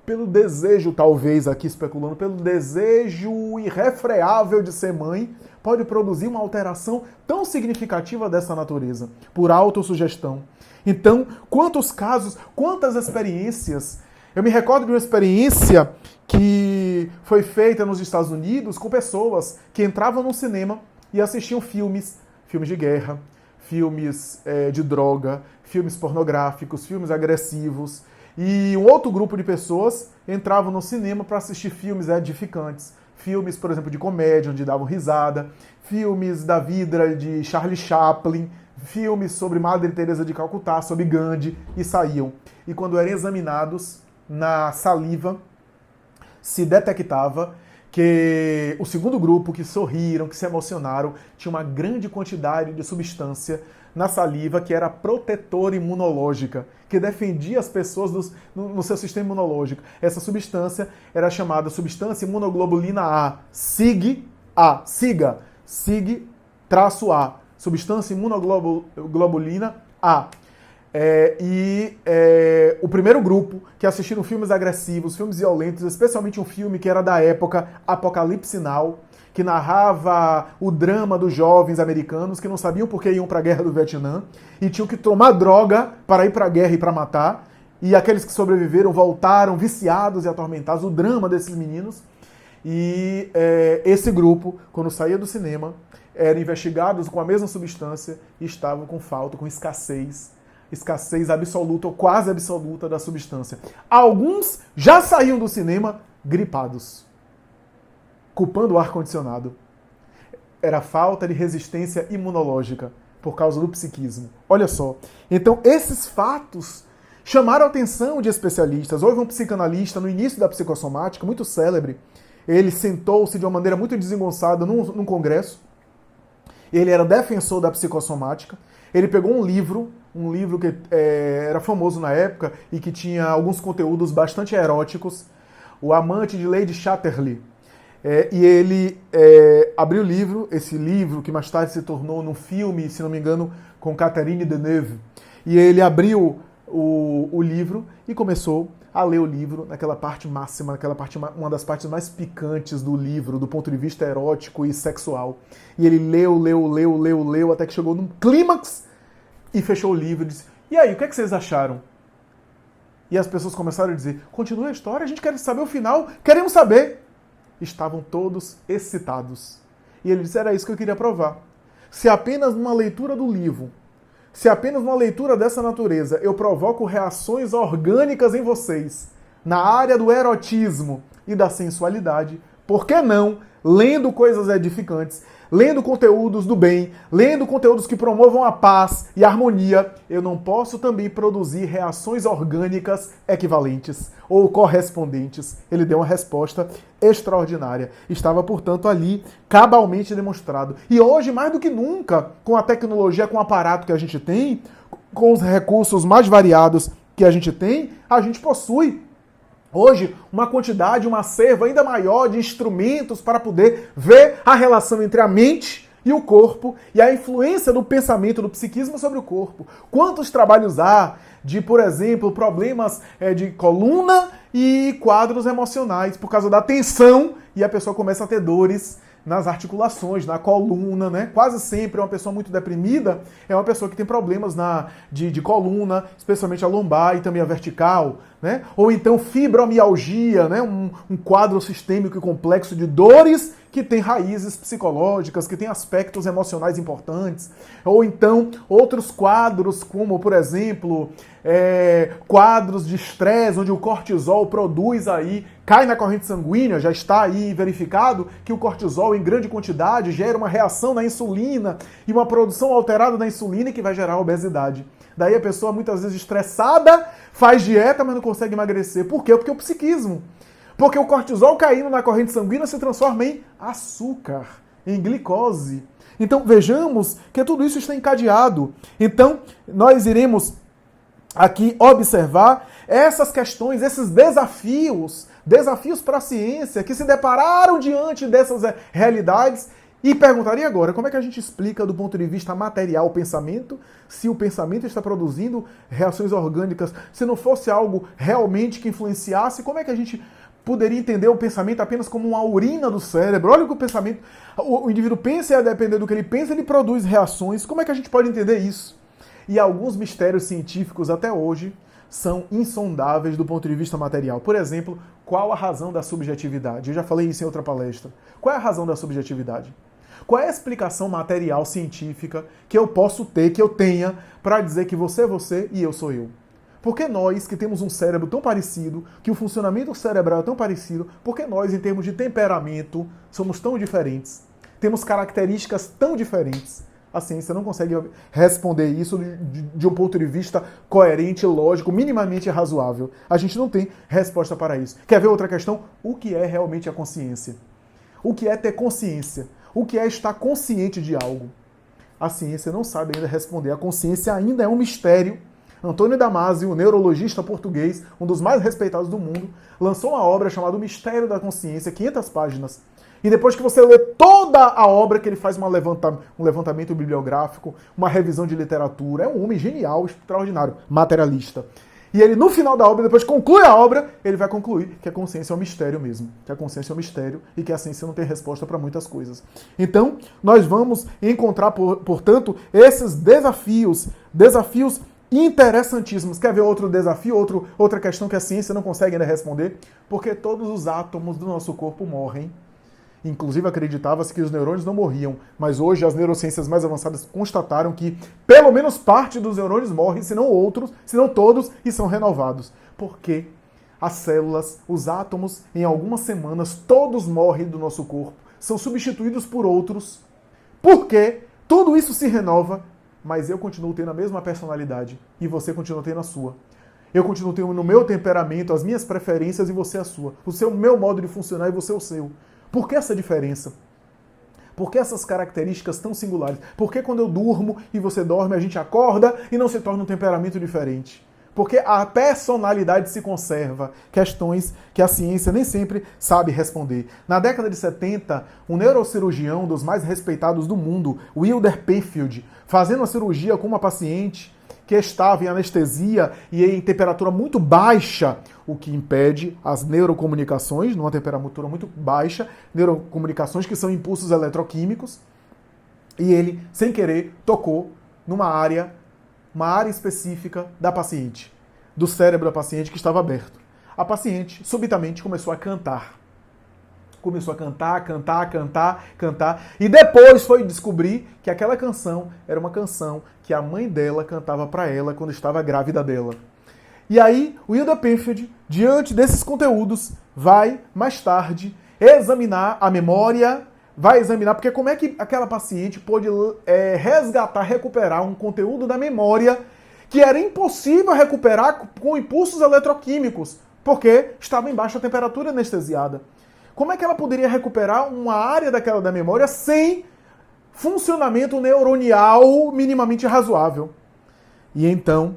pelo desejo, talvez aqui especulando, pelo desejo irrefreável de ser mãe, pode produzir uma alteração tão significativa dessa natureza, por autossugestão. Então, quantos casos, quantas experiências. Eu me recordo de uma experiência que foi feita nos Estados Unidos com pessoas que entravam no cinema e assistiam filmes de guerra, filmes de droga, filmes pornográficos, filmes agressivos. E um outro grupo de pessoas entravam no cinema para assistir filmes edificantes. Filmes, por exemplo, de comédia, onde davam risada. Filmes da vida de Charlie Chaplin. Filmes sobre Madre Teresa de Calcutá, sobre Gandhi, e saíam. E quando eram examinados, na saliva, se detectava que o segundo grupo, que sorriram, que se emocionaram, tinha uma grande quantidade de substância na saliva que era protetora imunológica, que defendia as pessoas no seu sistema imunológico. Essa substância era chamada substância imunoglobulina A, SIG-A, SIG-A, substância imunoglobulina A. O primeiro grupo que assistiram filmes agressivos, filmes violentos, especialmente um filme que era da época, Apocalipse Now, que narrava o drama dos jovens americanos que não sabiam por que iam para a guerra do Vietnã e tinham que tomar droga para ir para a guerra e para matar. E aqueles que sobreviveram voltaram viciados e atormentados, o drama desses meninos. E esse grupo, quando saía do cinema, eram investigados com a mesma substância e estavam com falta, com escassez absoluta ou quase absoluta da substância. Alguns já saíam do cinema gripados, culpando o ar-condicionado. Era falta de resistência imunológica por causa do psiquismo. Olha só. Então, esses fatos chamaram a atenção de especialistas. Houve um psicanalista no início da psicossomática, muito célebre. Ele sentou-se de uma maneira muito desengonçada num congresso. Ele era defensor da psicossomática. Ele pegou um livro que era famoso na época e que tinha alguns conteúdos bastante eróticos, O Amante de Lady Chatterley. E ele abriu o livro, esse livro que mais tarde se tornou num filme, se não me engano, com Catherine Deneuve. E ele abriu o livro e começou a ler o livro naquela parte máxima, uma das partes mais picantes do livro, do ponto de vista erótico e sexual. E ele leu, até que chegou num clímax e fechou o livro e disse: e aí, o que é que vocês acharam? E as pessoas começaram a dizer: continua a história, a gente quer saber o final, queremos saber. Estavam todos excitados. E ele disse: era isso que eu queria provar. Se apenas numa leitura do livro, se apenas numa leitura dessa natureza eu provoco reações orgânicas em vocês, na área do erotismo e da sensualidade, por que não, lendo coisas edificantes, lendo conteúdos do bem, lendo conteúdos que promovam a paz e a harmonia, eu não posso também produzir reações orgânicas equivalentes ou correspondentes? Ele deu uma resposta extraordinária. Estava, portanto, ali cabalmente demonstrado. E hoje, mais do que nunca, com a tecnologia, com o aparato que a gente tem, com os recursos mais variados que a gente tem, a gente possui hoje uma quantidade, um acervo ainda maior de instrumentos para poder ver a relação entre a mente e o corpo e a influência do pensamento, do psiquismo sobre o corpo. Quantos trabalhos há de, por exemplo, problemas de coluna e quadros emocionais por causa da tensão, e a pessoa começa a ter dores nas articulações, na coluna, né? Quase sempre uma pessoa muito deprimida é uma pessoa que tem problemas de coluna, especialmente a lombar e também a vertical, né? Ou então fibromialgia, né? Um quadro sistêmico e complexo de dores que tem raízes psicológicas, que tem aspectos emocionais importantes. Ou então outros quadros, como, por exemplo, quadros de estresse, onde o cortisol produz aí, cai na corrente sanguínea, já está aí verificado que o cortisol em grande quantidade gera uma reação na insulina e uma produção alterada da insulina que vai gerar obesidade. Daí a pessoa muitas vezes estressada faz dieta, mas não consegue emagrecer. Por quê? Porque o psiquismo. Porque o cortisol caindo na corrente sanguínea se transforma em açúcar, em glicose. Então vejamos que tudo isso está encadeado. Então nós iremos aqui observar essas questões, esses desafios para a ciência que se depararam diante dessas realidades E perguntaria agora, como é que a gente explica do ponto de vista material o pensamento, se o pensamento está produzindo reações orgânicas, se não fosse algo realmente que influenciasse, como é que a gente poderia entender o pensamento apenas como uma urina do cérebro? Olha o que o pensamento, o indivíduo pensa e a depender do que ele pensa, ele produz reações. Como é que a gente pode entender isso? E alguns mistérios científicos até hoje são insondáveis do ponto de vista material. Por exemplo, qual a razão da subjetividade? Eu já falei isso em outra palestra. Qual é a razão da subjetividade? Qual é a explicação material científica que eu posso ter, que eu tenha, para dizer que você é você e eu sou eu? Por que nós, que temos um cérebro tão parecido, que o funcionamento cerebral é tão parecido, por que nós, em termos de temperamento, somos tão diferentes? Temos características tão diferentes? A ciência não consegue responder isso de um ponto de vista coerente, lógico, minimamente razoável. A gente não tem resposta para isso. Quer ver outra questão? O que é realmente a consciência? O que é ter consciência? O que é estar consciente de algo? A ciência não sabe ainda responder. A consciência ainda é um mistério. Antônio Damasio, neurologista português, um dos mais respeitados do mundo, lançou uma obra chamada O Mistério da Consciência, 500 páginas. E depois que você lê toda a obra, que ele faz um levantamento bibliográfico, uma revisão de literatura, é um homem genial, extraordinário, materialista. E ele, no final da obra, depois que conclui a obra, ele vai concluir que a consciência é um mistério mesmo. Que a consciência é um mistério e que a ciência não tem resposta para muitas coisas. Então, nós vamos encontrar, portanto, esses desafios interessantíssimos. Quer ver outro desafio, outra questão que a ciência não consegue ainda responder? Porque todos os átomos do nosso corpo morrem. Inclusive acreditava-se que os neurônios não morriam, mas hoje as neurociências mais avançadas constataram que pelo menos parte dos neurônios morre, se não outros, se não todos, e são renovados. Porque as células, os átomos, em algumas semanas, todos morrem do nosso corpo, são substituídos por outros, porque tudo isso se renova, mas eu continuo tendo a mesma personalidade e você continua tendo a sua. Eu continuo tendo no meu temperamento as minhas preferências e você a sua. O meu modo de funcionar e você o seu. Por que essa diferença? Por que essas características tão singulares? Por que quando eu durmo e você dorme, a gente acorda e não se torna um temperamento diferente? Porque a personalidade se conserva. Questões que a ciência nem sempre sabe responder. Na década de 70, um neurocirurgião dos mais respeitados do mundo, Wilder Penfield, fazendo uma cirurgia com uma paciente que estava em anestesia e em temperatura muito baixa, o que impede as neurocomunicações, numa temperatura muito baixa, neurocomunicações que são impulsos eletroquímicos, e ele, sem querer, tocou numa área, uma área específica da paciente, do cérebro da paciente que estava aberto. A paciente, subitamente, começou a cantar. Começou a cantar, e depois foi descobrir que aquela canção era uma canção que a mãe dela cantava para ela quando estava grávida dela. E aí, o Wilder Penfield, diante desses conteúdos, vai, mais tarde, examinar a memória, porque como é que aquela paciente pôde resgatar, recuperar um conteúdo da memória que era impossível recuperar com impulsos eletroquímicos, porque estava em baixa temperatura anestesiada. Como é que ela poderia recuperar uma área daquela da memória sem funcionamento neuronial minimamente razoável? E então,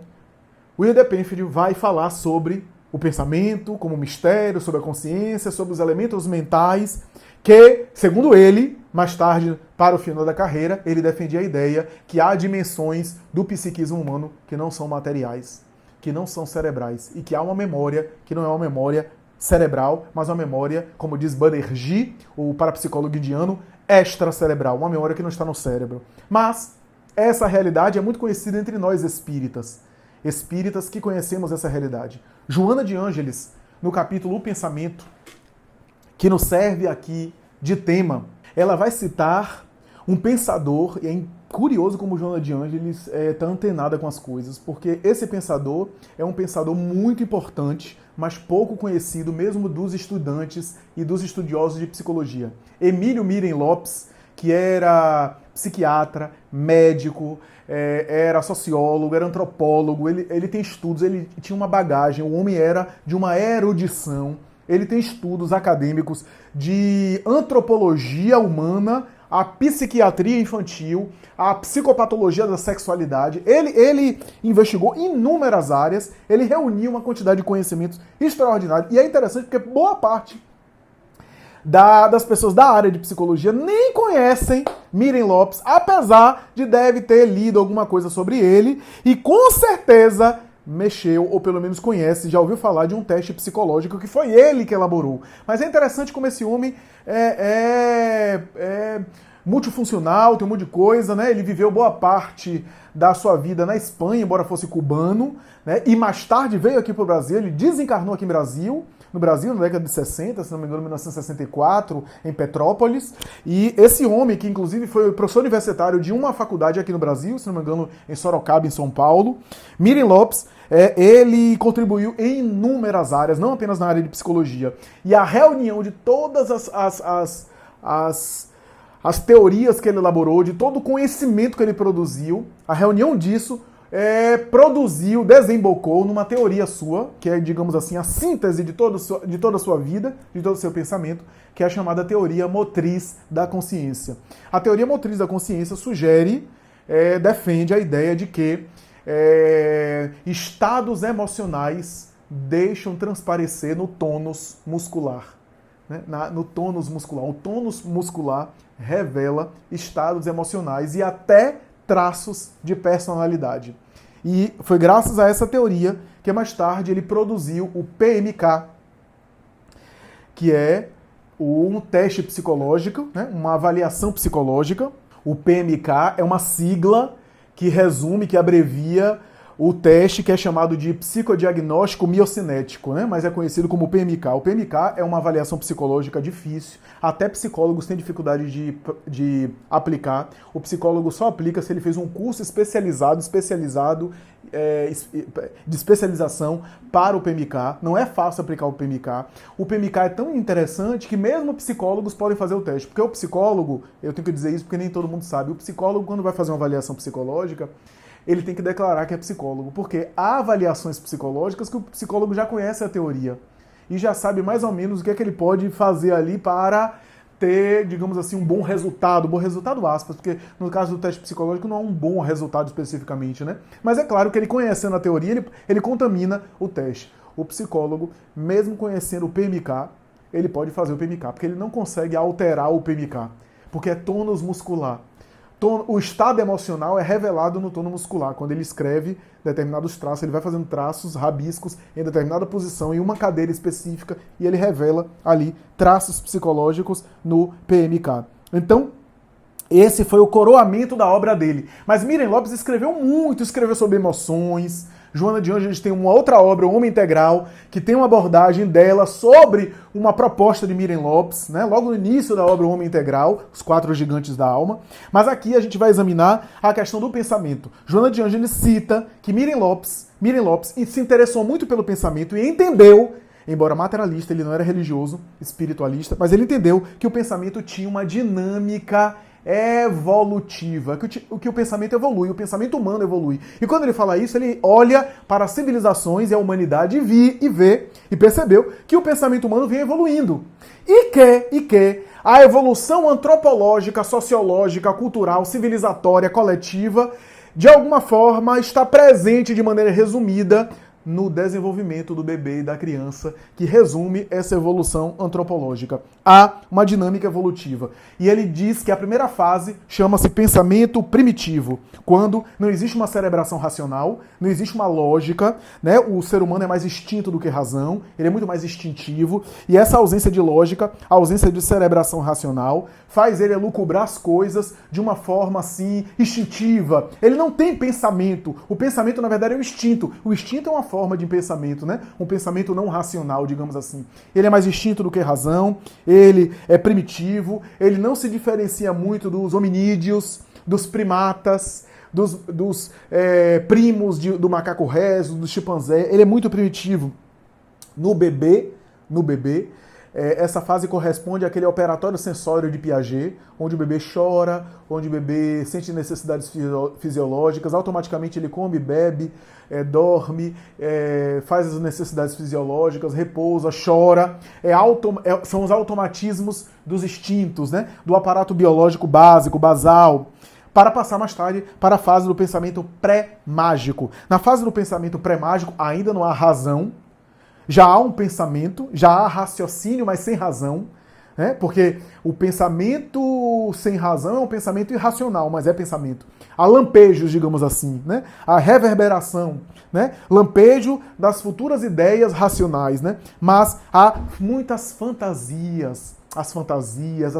Wilder Penfield vai falar sobre o pensamento como mistério, sobre a consciência, sobre os elementos mentais, que, segundo ele, mais tarde, para o final da carreira, ele defendia a ideia que há dimensões do psiquismo humano que não são materiais, que não são cerebrais, e que há uma memória que não é uma memória cerebral, mas uma memória, como diz Banerjee, o parapsicólogo indiano, extracerebral, uma memória que não está no cérebro. Mas essa realidade é muito conhecida entre nós espíritas que conhecemos essa realidade. Joana de Ângeles, no capítulo O Pensamento, que nos serve aqui de tema, ela vai citar um pensador, e é curioso como Joana de Ângeles está antenada com as coisas, porque esse pensador é um pensador muito importante, mas pouco conhecido mesmo dos estudantes e dos estudiosos de psicologia. Emílio Miren Lopes, que era psiquiatra, médico, era sociólogo, era antropólogo, ele tem estudos, ele tinha uma bagagem, o homem era de uma erudição, ele tem estudos acadêmicos de antropologia humana, a psiquiatria infantil, a psicopatologia da sexualidade. Ele investigou inúmeras áreas, ele reuniu uma quantidade de conhecimentos extraordinários. E é interessante porque boa parte das pessoas da área de psicologia nem conhecem Miren Lopes, apesar de deve ter lido alguma coisa sobre ele e com certeza mexeu, ou pelo menos conhece, já ouviu falar de um teste psicológico que foi ele que elaborou. Mas é interessante como esse homem é multifuncional, tem um monte de coisa, né? Ele viveu boa parte da sua vida na Espanha, embora fosse cubano, né? E mais tarde veio aqui para o Brasil, ele desencarnou aqui no Brasil, na década de 60, se não me engano, 1964, em Petrópolis. E esse homem, que inclusive foi professor universitário de uma faculdade aqui no Brasil, se não me engano, em Sorocaba, em São Paulo, Miren Lopes, ele contribuiu em inúmeras áreas, não apenas na área de psicologia. E a reunião de todas as teorias que ele elaborou, de todo o conhecimento que ele produziu, a reunião disso desembocou numa teoria sua, que é, digamos assim, a síntese de toda a sua vida, de todo o seu pensamento, que é a chamada teoria motriz da consciência. A teoria motriz da consciência defende a ideia de que estados emocionais deixam transparecer no tônus muscular. Né? No tônus muscular. O tônus muscular revela estados emocionais e até traços de personalidade. E foi graças a essa teoria que mais tarde ele produziu o PMK, que é um teste psicológico, né? Uma avaliação psicológica. O PMK é uma sigla que resume, que abrevia o teste que é chamado de psicodiagnóstico miocinético, né? Mas é conhecido como PMK. O PMK é uma avaliação psicológica difícil, até psicólogos têm dificuldade de aplicar. O psicólogo só aplica se ele fez um curso de especialização para o PMK. Não é fácil aplicar o PMK. O PMK é tão interessante que mesmo psicólogos podem fazer o teste, porque o psicólogo, eu tenho que dizer isso porque nem todo mundo sabe, o psicólogo, quando vai fazer uma avaliação psicológica, ele tem que declarar que é psicólogo, porque há avaliações psicológicas que o psicólogo já conhece a teoria e já sabe mais ou menos o que é que ele pode fazer ali para ter, digamos assim, um bom resultado aspas, porque no caso do teste psicológico não é um bom resultado especificamente, né? Mas é claro que ele conhecendo a teoria, ele contamina o teste. O psicólogo, mesmo conhecendo o PMK, ele pode fazer o PMK, porque ele não consegue alterar o PMK, porque é tônus muscular. O estado emocional é revelado no tônus muscular. Quando ele escreve determinados traços, ele vai fazendo traços, rabiscos em determinada posição, em uma cadeira específica, e ele revela ali traços psicológicos no PMK. Então, esse foi o coroamento da obra dele. Mas Miren Lopes escreveu muito, escreveu sobre emoções. Joana de Ângeles tem uma outra obra, O Homem Integral, que tem uma abordagem dela sobre uma proposta de Miren Lopes, né? Logo no início da obra O Homem Integral, Os Quatro Gigantes da Alma. Mas aqui a gente vai examinar a questão do pensamento. Joana de Ângeles cita que Miren Lopes se interessou muito pelo pensamento e entendeu, embora materialista, ele não era religioso, espiritualista, mas ele entendeu que o pensamento tinha uma dinâmica evolutiva, que o pensamento evolui, o pensamento humano evolui. E quando ele fala isso, ele olha para as civilizações e a humanidade e percebeu que o pensamento humano vem evoluindo. E que a evolução antropológica, sociológica, cultural, civilizatória, coletiva, de alguma forma está presente de maneira resumida no desenvolvimento do bebê e da criança, que resume essa evolução antropológica. Há uma dinâmica evolutiva. E ele diz que a primeira fase chama-se pensamento primitivo, quando não existe uma cerebração racional, não existe uma lógica, né? O ser humano é mais instinto do que razão, ele é muito mais instintivo, e essa ausência de lógica, a ausência de cerebração racional, faz ele elucubrar as coisas de uma forma assim, instintiva. Ele não tem pensamento. O pensamento, na verdade, é o instinto. O instinto é uma forma de pensamento, né? Um pensamento não racional, digamos assim. Ele é mais instinto do que razão, ele é primitivo, ele não se diferencia muito dos hominídeos, dos primatas, dos primos do macaco rezo, do chimpanzé. Ele é muito primitivo. No bebê, essa fase corresponde àquele operatório sensório de Piaget, onde o bebê chora, onde o bebê sente necessidades fisiológicas, automaticamente ele come, bebe, dorme, faz as necessidades fisiológicas, repousa, chora. São os automatismos dos instintos, né? Do aparato biológico básico, basal, para passar mais tarde para a fase do pensamento pré-mágico. Na fase do pensamento pré-mágico ainda não há razão, já há um pensamento, já há raciocínio, mas sem razão. né? Porque o pensamento sem razão é um pensamento irracional, mas é pensamento. Há lampejos, digamos assim, né? A reverberação, né? Lampejo das futuras ideias racionais, né? Mas há muitas fantasias, as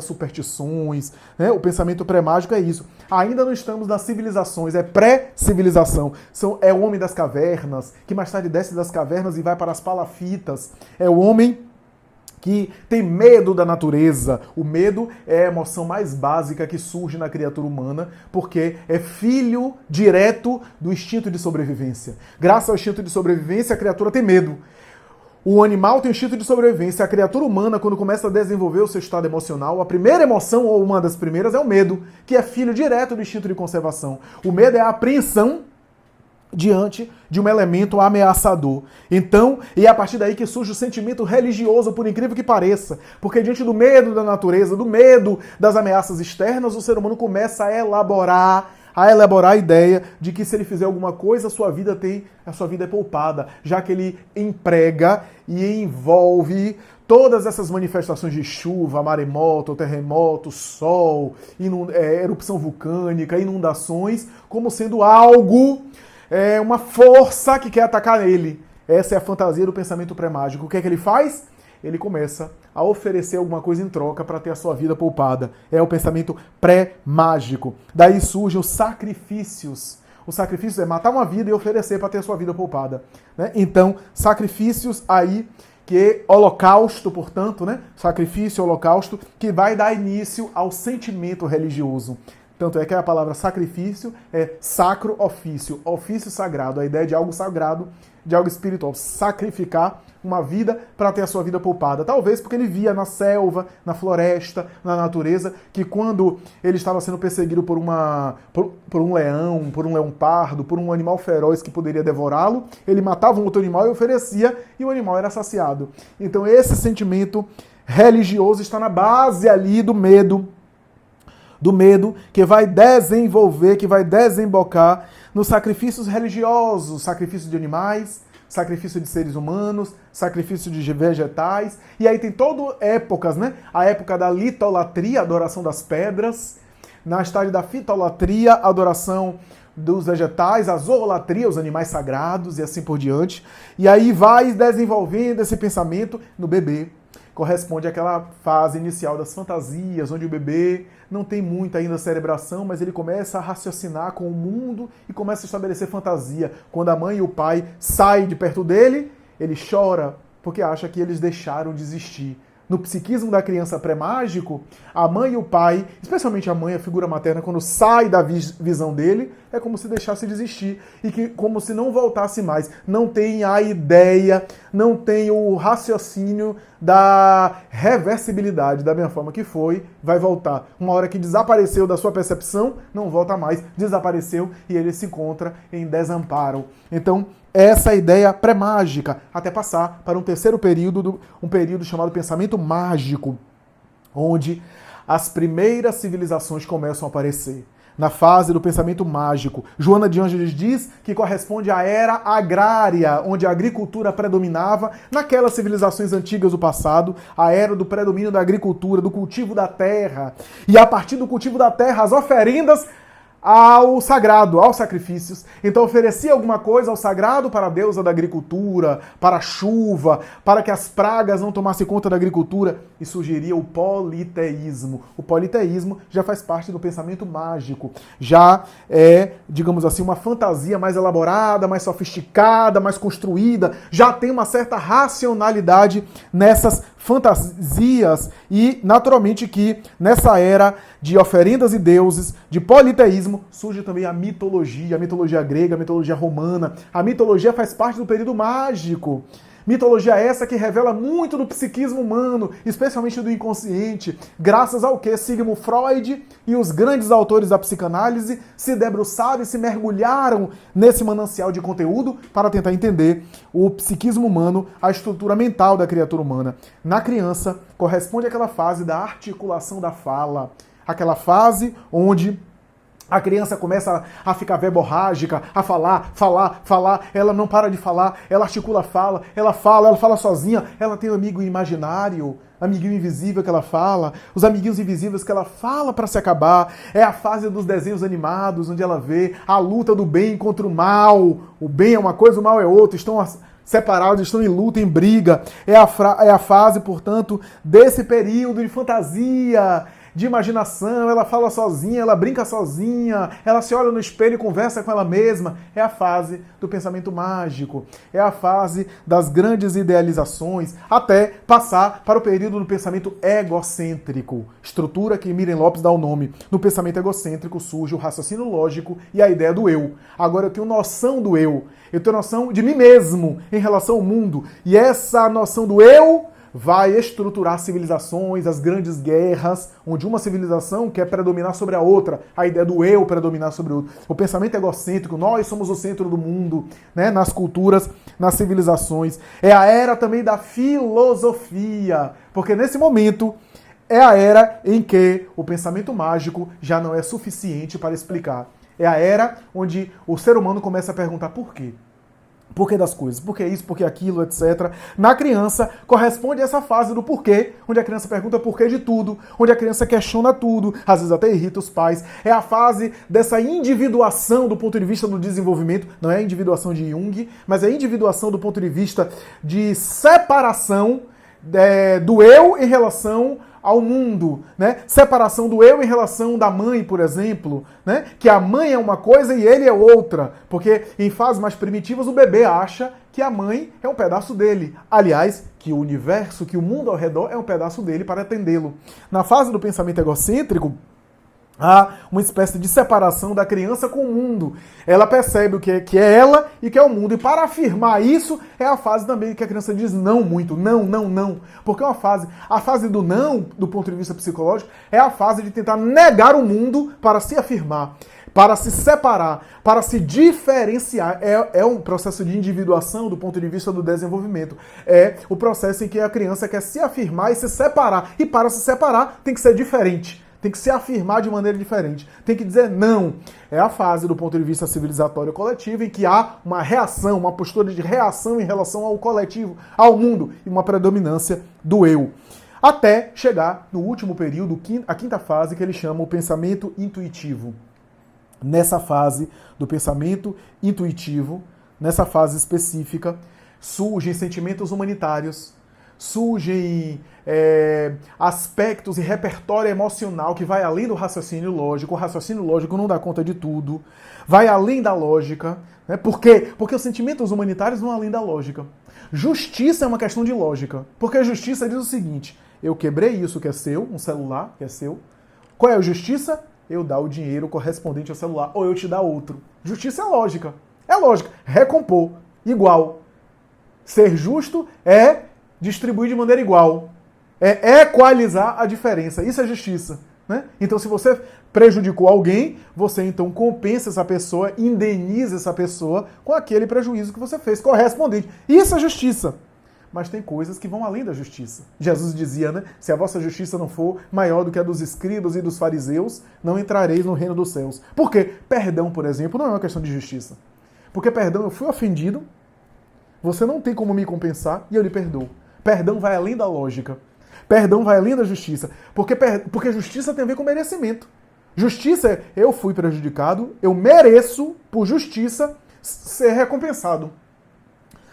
superstições, né? O pensamento pré-mágico é isso. Ainda não estamos nas civilizações, é pré-civilização. É o homem das cavernas, que mais tarde desce das cavernas e vai para as palafitas. É o homem que tem medo da natureza. O medo é a emoção mais básica que surge na criatura humana, porque é filho direto do instinto de sobrevivência. Graças ao instinto de sobrevivência, a criatura tem medo. O animal tem o instinto de sobrevivência. A criatura humana, quando começa a desenvolver o seu estado emocional, a primeira emoção, ou uma das primeiras, é o medo, que é filho direto do instinto de conservação. O medo é a apreensão diante de um elemento ameaçador. Então, e é a partir daí que surge o sentimento religioso, por incrível que pareça. Porque diante do medo da natureza, do medo das ameaças externas, o ser humano começa a elaborar a ideia de que se ele fizer alguma coisa, a sua vida é poupada, já que ele emprega e envolve todas essas manifestações de chuva, maremoto, terremoto, sol, erupção vulcânica, inundações, como sendo algo, uma força que quer atacar ele. Essa é a fantasia do pensamento pré-mágico. O que é que ele faz? Ele começa a oferecer alguma coisa em troca para ter a sua vida poupada. É o pensamento pré-mágico. Daí surgem os sacrifícios. Os sacrifícios é matar uma vida e oferecer para ter a sua vida poupada, né? Então, sacrifícios aí, que holocausto, portanto, né? Sacrifício, holocausto, que vai dar início ao sentimento religioso. Tanto é que a palavra sacrifício é sacro ofício, ofício sagrado, a ideia de algo sagrado, de algo espiritual, sacrificar uma vida para ter a sua vida poupada. Talvez porque ele via na selva, na floresta, na natureza, que quando ele estava sendo perseguido por um leão, por um leão pardo, por um animal feroz que poderia devorá-lo, ele matava um outro animal e oferecia, e o animal era saciado. Então esse sentimento religioso está na base ali do medo que vai desenvolver, que vai desembocar nos sacrifícios religiosos, sacrifício de animais, sacrifício de seres humanos, sacrifício de vegetais. E aí tem todas épocas, né? A época da litolatria, adoração das pedras. Na estágio da fitolatria, adoração dos vegetais, a zoolatria, os animais sagrados e assim por diante. E aí vai desenvolvendo esse pensamento no bebê. Corresponde àquela fase inicial das fantasias, onde o bebê não tem muita ainda cerebração, mas ele começa a raciocinar com o mundo e começa a estabelecer fantasia. Quando a mãe e o pai saem de perto dele, ele chora porque acha que eles deixaram de existir. No psiquismo da criança pré-mágico, a mãe e o pai, especialmente a mãe, a figura materna, quando sai da visão dele, é como se deixasse de existir e como se não voltasse mais. Não tem a ideia, não tem o raciocínio da reversibilidade, da mesma forma que foi, vai voltar. Uma hora que desapareceu da sua percepção, não volta mais, desapareceu e ele se encontra em desamparo. Então, essa é a ideia pré-mágica, até passar para um terceiro período, um período chamado pensamento mágico, onde as primeiras civilizações começam a aparecer. Na fase do pensamento mágico. Joana de Ângeles diz que corresponde à era agrária, onde a agricultura predominava naquelas civilizações antigas do passado, a era do predomínio da agricultura, do cultivo da terra. E a partir do cultivo da terra, as oferendas ao sagrado, aos sacrifícios. Então oferecia alguma coisa ao sagrado para a deusa da agricultura, para a chuva, para que as pragas não tomassem conta da agricultura, e surgiria o politeísmo. O politeísmo já faz parte do pensamento mágico. Já é, digamos assim, uma fantasia mais elaborada, mais sofisticada, mais construída, já tem uma certa racionalidade nessas fantasias e, naturalmente, que nessa era de oferendas e deuses, de politeísmo, surge também a mitologia grega, a mitologia romana. A mitologia faz parte do período mágico. Mitologia essa que revela muito do psiquismo humano, especialmente do inconsciente, graças ao que Sigmund Freud e os grandes autores da psicanálise se debruçaram e se mergulharam nesse manancial de conteúdo para tentar entender o psiquismo humano, a estrutura mental da criatura humana. Na criança, corresponde àquela fase da articulação da fala, aquela fase onde A criança começa a ficar verborrágica, a falar, ela não para de falar, ela articula ela fala sozinha, ela tem um amigo imaginário, amiguinho invisível que ela fala, os amiguinhos invisíveis que ela fala para se acabar. É a fase dos desenhos animados, onde ela vê a luta do bem contra o mal. O bem é uma coisa, o mal é outra, estão separados, estão em luta, em briga. É a fase, portanto, desse período de fantasia, de imaginação. Ela fala sozinha, ela brinca sozinha, ela se olha no espelho e conversa com ela mesma. É a fase do pensamento mágico, é a fase das grandes idealizações, até passar para o período do pensamento egocêntrico, estrutura que Miriam Lopes dá o nome. No pensamento egocêntrico surge o raciocínio lógico e a ideia do eu. Agora eu tenho noção do eu tenho noção de mim mesmo em relação ao mundo, e essa noção do eu vai estruturar civilizações, as grandes guerras, onde uma civilização quer predominar sobre a outra, a ideia do eu predominar sobre o outro. O pensamento egocêntrico, nós somos o centro do mundo, né? Nas culturas, nas civilizações. É a era também da filosofia, porque nesse momento é a era em que o pensamento mágico já não é suficiente para explicar. É a era onde o ser humano começa a perguntar por quê. Por que das coisas? Por que isso? Por que aquilo? Etc. Na criança, corresponde a essa fase do porquê, onde a criança pergunta porquê de tudo, onde a criança questiona tudo, às vezes até irrita os pais. É a fase dessa individuação do ponto de vista do desenvolvimento, não é a individuação de Jung, mas é a individuação do ponto de vista de separação do eu em relação ao mundo, né? Separação do eu em relação da mãe, por exemplo, né? Que a mãe é uma coisa e ele é outra, porque em fases mais primitivas o bebê acha que a mãe é um pedaço dele. Aliás, que o universo, que o mundo ao redor é um pedaço dele para atendê-lo. Na fase do pensamento egocêntrico, há uma espécie de separação da criança com o mundo. Ela percebe o que é ela e o que é o mundo. E para afirmar isso, é a fase também que a criança diz não muito. Não, não, não. Porque a fase do não, do ponto de vista psicológico, é a fase de tentar negar o mundo para se afirmar, para se separar, para se diferenciar. É um processo de individuação do ponto de vista do desenvolvimento. É o processo em que a criança quer se afirmar e se separar. E para se separar, tem que ser diferente. Tem que se afirmar de maneira diferente. Tem que dizer não. É a fase do ponto de vista civilizatório coletivo em que há uma reação, uma postura de reação em relação ao coletivo, ao mundo, e uma predominância do eu. Até chegar no último período, a quinta fase, que ele chama o pensamento intuitivo. Nessa fase do pensamento intuitivo, nessa fase específica, surgem sentimentos humanitários, surgem aspectos e repertório emocional que vai além do raciocínio lógico. O raciocínio lógico não dá conta de tudo, vai além da lógica. Né? Por quê? Porque os sentimentos humanitários vão além da lógica. Justiça é uma questão de lógica, porque a justiça diz o seguinte: eu quebrei isso que é seu, um celular que é seu. Qual é a justiça? Eu dar o dinheiro correspondente ao celular, ou eu te dar outro. Justiça é lógica. É lógica. Recompor, igual. Ser justo é distribuir de maneira igual. É equalizar a diferença. Isso é justiça. Né? Então, se você prejudicou alguém, você então compensa essa pessoa, indeniza essa pessoa com aquele prejuízo que você fez, correspondente. Isso é justiça. Mas tem coisas que vão além da justiça. Jesus dizia, né? Se a vossa justiça não for maior do que a dos escribas e dos fariseus, não entrareis no reino dos céus. Por quê? Perdão, por exemplo, não é uma questão de justiça. Porque perdão, eu fui ofendido, você não tem como me compensar e eu lhe perdoo. Perdão vai além da lógica. Perdão vai além da justiça. Porque justiça tem a ver com merecimento. Justiça é, eu fui prejudicado, eu mereço, por justiça, ser recompensado.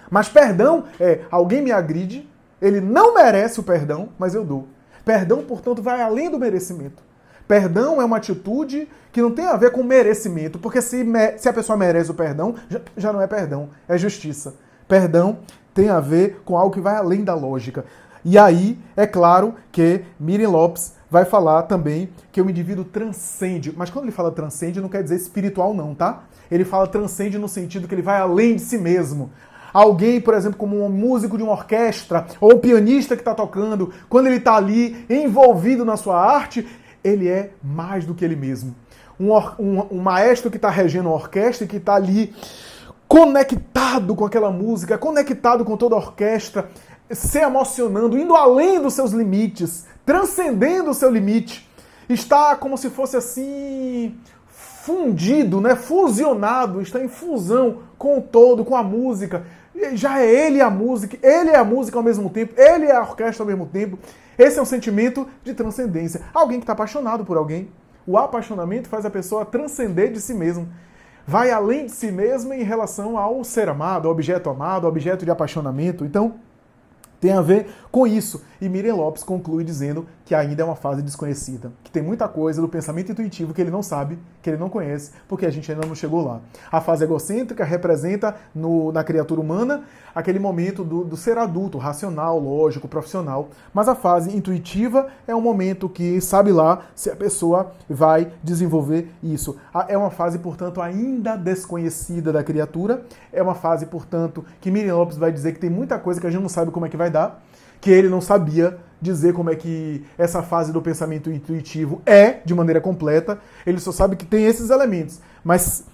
Mas perdão é, alguém me agride, ele não merece o perdão, mas eu dou. Perdão, portanto, vai além do merecimento. Perdão é uma atitude que não tem a ver com merecimento, porque se a pessoa merece o perdão, já não é perdão, é justiça. Perdão tem a ver com algo que vai além da lógica. E aí, é claro que Miriam Lopes vai falar também que o indivíduo transcende. Mas quando ele fala transcende, não quer dizer espiritual não, tá? Ele fala transcende no sentido que ele vai além de si mesmo. Alguém, por exemplo, como um músico de uma orquestra, ou um pianista que está tocando, quando ele está ali envolvido na sua arte, ele é mais do que ele mesmo. Um maestro que está regendo a orquestra e que está ali conectado com aquela música, conectado com toda a orquestra, se emocionando, indo além dos seus limites, transcendendo o seu limite. Está como se fosse assim, fundido, né? Fusionado, está em fusão com o todo, com a música. Já é ele a música, ele é a música ao mesmo tempo, ele é a orquestra ao mesmo tempo. Esse é um sentimento de transcendência. Alguém que está apaixonado por alguém. O apaixonamento faz a pessoa transcender de si mesmo. Vai além de si mesma em relação ao ser amado, ao objeto de apaixonamento. Então, tem a ver com isso. E Miriam Lopes conclui dizendo que ainda é uma fase desconhecida, que tem muita coisa do pensamento intuitivo que ele não sabe, que ele não conhece, porque a gente ainda não chegou lá. A fase egocêntrica representa na criatura humana aquele momento do ser adulto, racional, lógico, profissional. Mas a fase intuitiva é um momento que sabe lá se a pessoa vai desenvolver isso. É uma fase, portanto, ainda desconhecida da criatura. É uma fase, portanto, que Miriam Lopes vai dizer que tem muita coisa que a gente não sabe como é que vai dar, que ele não sabia dizer como é que essa fase do pensamento intuitivo é, de maneira completa. Ele só sabe que tem esses elementos, mas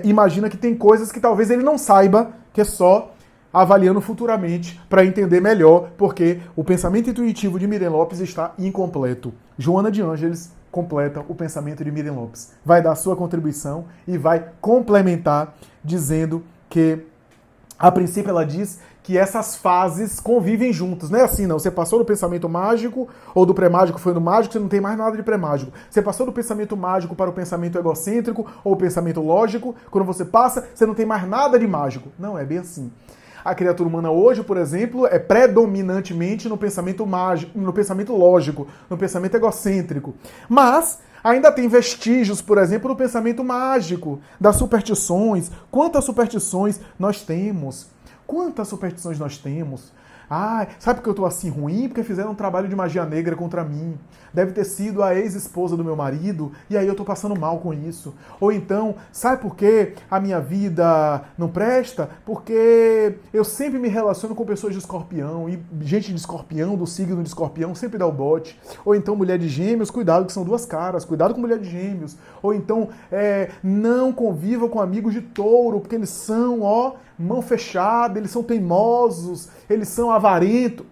imagina que tem coisas que talvez ele não saiba, que é só avaliando futuramente para entender melhor, porque o pensamento intuitivo de Miriam Lopes está incompleto. Joana de Ângeles completa o pensamento de Miriam Lopes. Vai dar sua contribuição e vai complementar dizendo que, a princípio, ela diz que essas fases convivem juntas. Não é assim, não. Você passou do pensamento mágico, ou do pré-mágico foi no mágico, você não tem mais nada de pré-mágico. Você passou do pensamento mágico para o pensamento egocêntrico, ou o pensamento lógico. Quando você passa, você não tem mais nada de mágico. Não, é bem assim. A criatura humana hoje, por exemplo, é predominantemente no pensamento mágico, no pensamento lógico, no pensamento egocêntrico. Mas ainda tem vestígios, por exemplo, no pensamento mágico, das superstições. Quantas superstições nós temos? Quantas superstições nós temos? Ah, sabe por que eu tô assim ruim? Porque fizeram um trabalho de magia negra contra mim. Deve ter sido a ex-esposa do meu marido, e aí eu tô passando mal com isso. Ou então, sabe por que a minha vida não presta? Porque eu sempre me relaciono com pessoas de escorpião, e gente de escorpião, do signo de escorpião, sempre dá o bote. Ou então, mulher de gêmeos, cuidado que são duas caras, cuidado com mulher de gêmeos. Ou então, não conviva com amigos de touro, porque eles são, mão fechada, eles são teimosos, eles são avarentos.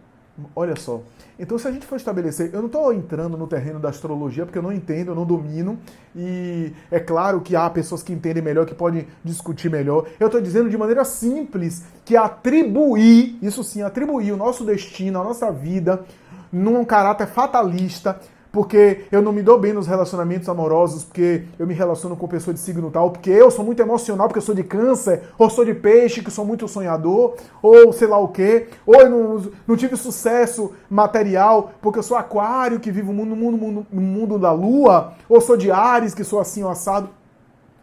Olha só. Então, se a gente for estabelecer, eu não estou entrando no terreno da astrologia, porque eu não entendo, eu não domino, e é claro que há pessoas que entendem melhor, que podem discutir melhor. Eu estou dizendo de maneira simples que atribuir, isso sim, atribuir o nosso destino, a nossa vida, num caráter fatalista, porque eu não me dou bem nos relacionamentos amorosos, porque eu me relaciono com pessoa de signo tal, porque eu sou muito emocional, porque eu sou de câncer, ou sou de peixe, que sou muito sonhador, ou sei lá o quê, ou eu não tive sucesso material, porque eu sou aquário, que vivo no mundo da lua, ou sou de Áries, que sou assim, o assado.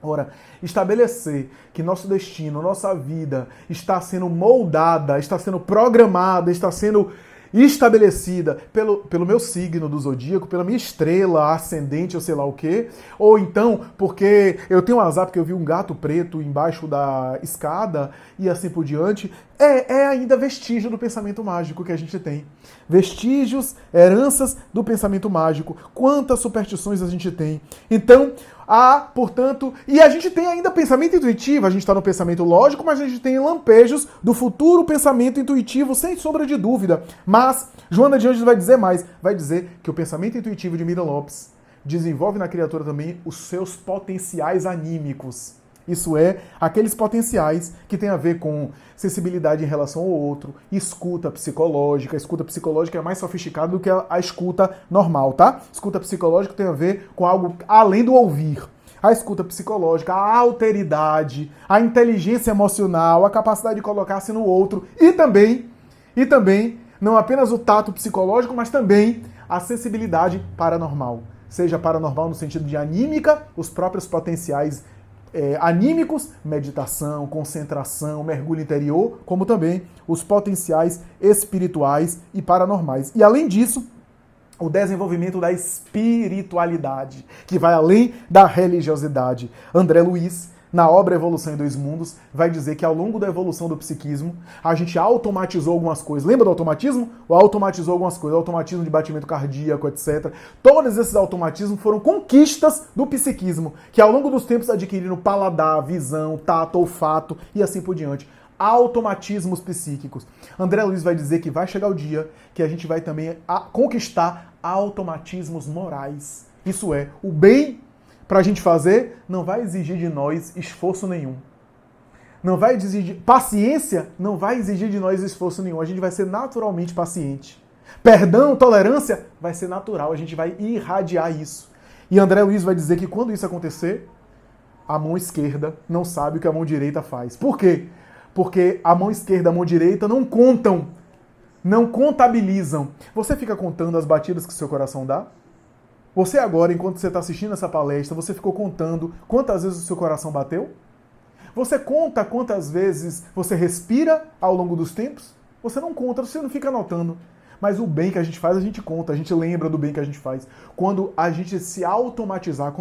Ora, estabelecer que nosso destino, nossa vida está sendo moldada, está sendo programada, está sendo estabelecida pelo meu signo do zodíaco, pela minha estrela ascendente, ou sei lá o quê, ou então porque eu tenho um azar porque eu vi um gato preto embaixo da escada e assim por diante, é ainda vestígio do pensamento mágico que a gente tem. Vestígios, heranças do pensamento mágico. Quantas superstições a gente tem. Então, portanto, e a gente tem ainda pensamento intuitivo, a gente está no pensamento lógico, mas a gente tem lampejos do futuro pensamento intuitivo, sem sombra de dúvida. Mas Joana de Ângeles vai dizer mais, vai dizer que o pensamento intuitivo de Miriam Lopes desenvolve na criatura também os seus potenciais anímicos. Isso é, aqueles potenciais que tem a ver com sensibilidade em relação ao outro, escuta psicológica. A escuta psicológica é mais sofisticada do que a escuta normal, tá? Escuta psicológica tem a ver com algo além do ouvir. A escuta psicológica, a alteridade, a inteligência emocional, a capacidade de colocar-se no outro e também, não apenas o tato psicológico, mas também a sensibilidade paranormal. Seja paranormal no sentido de anímica, os próprios potenciais anímicos, meditação, concentração, mergulho interior, como também os potenciais espirituais e paranormais. E além disso, o desenvolvimento da espiritualidade, que vai além da religiosidade. André Luiz, na obra Evolução em Dois Mundos, vai dizer que ao longo da evolução do psiquismo, a gente automatizou algumas coisas. Lembra do automatismo? O automatizou algumas coisas, automatismo de batimento cardíaco, etc. Todos esses automatismos foram conquistas do psiquismo, que ao longo dos tempos adquiriram paladar, visão, tato, olfato e assim por diante. Automatismos psíquicos. André Luiz vai dizer que vai chegar o dia que a gente vai também conquistar automatismos morais. Isso é, o bem para a gente fazer, não vai exigir de nós esforço nenhum. Não vai exigir paciência, não vai exigir de nós esforço nenhum. A gente vai ser naturalmente paciente. Perdão, tolerância, vai ser natural. A gente vai irradiar isso. E André Luiz vai dizer que quando isso acontecer, a mão esquerda não sabe o que a mão direita faz. Por quê? Porque a mão esquerda e a mão direita não contam, não contabilizam. Você fica contando as batidas que o seu coração dá? Você agora, enquanto você está assistindo essa palestra, você ficou contando quantas vezes o seu coração bateu? Você conta quantas vezes você respira ao longo dos tempos? Você não conta, você não fica anotando. Mas o bem que a gente faz, a gente conta, a gente lembra do bem que a gente faz. Quando a gente se automatizar,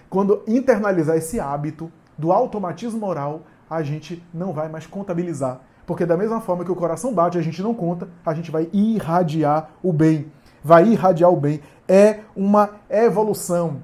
quando internalizar esse hábito do automatismo moral, a gente não vai mais contabilizar. Porque da mesma forma que o coração bate, a gente não conta, a gente vai irradiar o bem. Vai irradiar o bem. É uma evolução.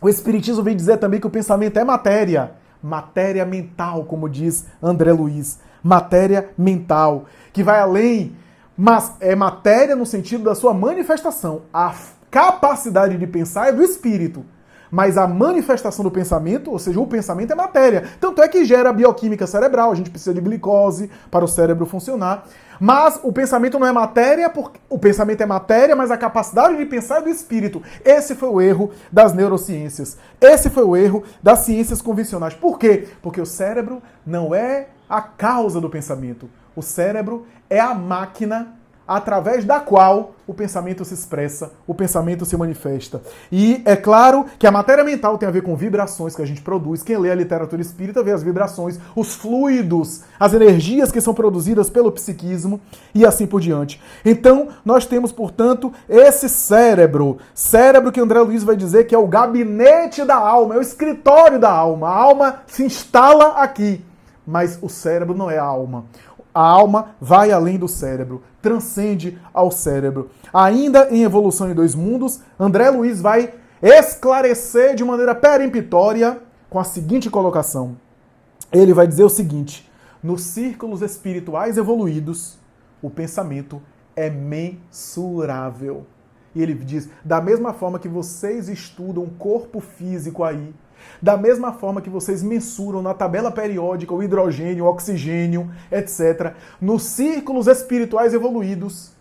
O Espiritismo vem dizer também que o pensamento é matéria. Matéria mental, como diz André Luiz. Matéria mental, que vai além, mas é matéria no sentido da sua manifestação. A capacidade de pensar é do espírito, mas a manifestação do pensamento, ou seja, o pensamento é matéria. Tanto é que gera bioquímica cerebral, a gente precisa de glicose para o cérebro funcionar. Mas o pensamento não é matéria, porque o pensamento é matéria, mas a capacidade de pensar é do espírito. Esse foi o erro das neurociências. Esse foi o erro das ciências convencionais. Por quê? Porque o cérebro não é a causa do pensamento. O cérebro é a máquina através da qual o pensamento se expressa, o pensamento se manifesta. E é claro que a matéria mental tem a ver com vibrações que a gente produz. Quem lê a literatura espírita vê as vibrações, os fluidos, as energias que são produzidas pelo psiquismo e assim por diante. Então, nós temos, portanto, esse cérebro que André Luiz vai dizer que é o gabinete da alma, é o escritório da alma. A alma se instala aqui, mas o cérebro não é a alma. A alma vai além do cérebro, transcende ao cérebro. Ainda em Evolução em Dois Mundos, André Luiz vai esclarecer de maneira peremptória com a seguinte colocação. Ele vai dizer o seguinte: nos círculos espirituais evoluídos, o pensamento é mensurável. E ele diz, da mesma forma que vocês estudam o corpo físico aí, da mesma forma que vocês mensuram na tabela periódica o hidrogênio, o oxigênio, etc., nos círculos espirituais evoluídos,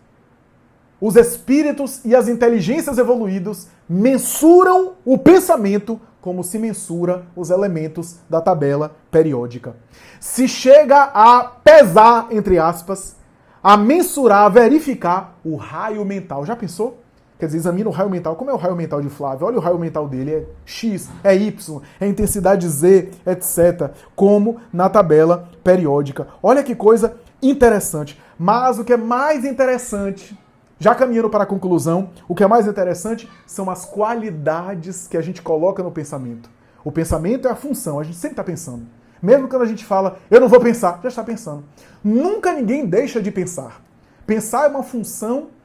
os espíritos e as inteligências evoluídos mensuram o pensamento como se mensura os elementos da tabela periódica. Se chega a pesar, entre aspas, a mensurar, a verificar o raio mental. Já pensou? Quer dizer, examina o raio mental. Como é o raio mental de Flávio? Olha o raio mental dele. É X, é Y, é intensidade Z, etc. Como na tabela periódica. Olha que coisa interessante. Mas o que é mais interessante, já caminhando para a conclusão, o que é mais interessante são as qualidades que a gente coloca no pensamento. O pensamento é a função, a gente sempre está pensando. Mesmo quando a gente fala, eu não vou pensar, já está pensando. Nunca ninguém deixa de pensar. Pensar é uma função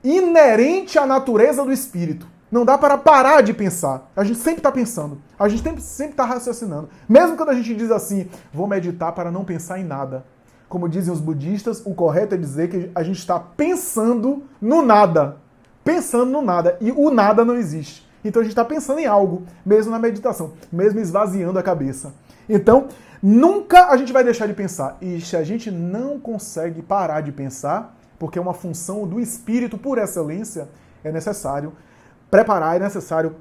inerente à natureza do espírito. Não dá para parar de pensar. A gente sempre está pensando. A gente sempre está raciocinando. Mesmo quando a gente diz assim, vou meditar para não pensar em nada. Como dizem os budistas, o correto é dizer que a gente está pensando no nada. Pensando no nada. E o nada não existe. Então a gente está pensando em algo, mesmo na meditação, mesmo esvaziando a cabeça. Então, nunca a gente vai deixar de pensar. E se a gente não consegue parar de pensar, porque é uma função do espírito por excelência, é necessário preparar, é necessário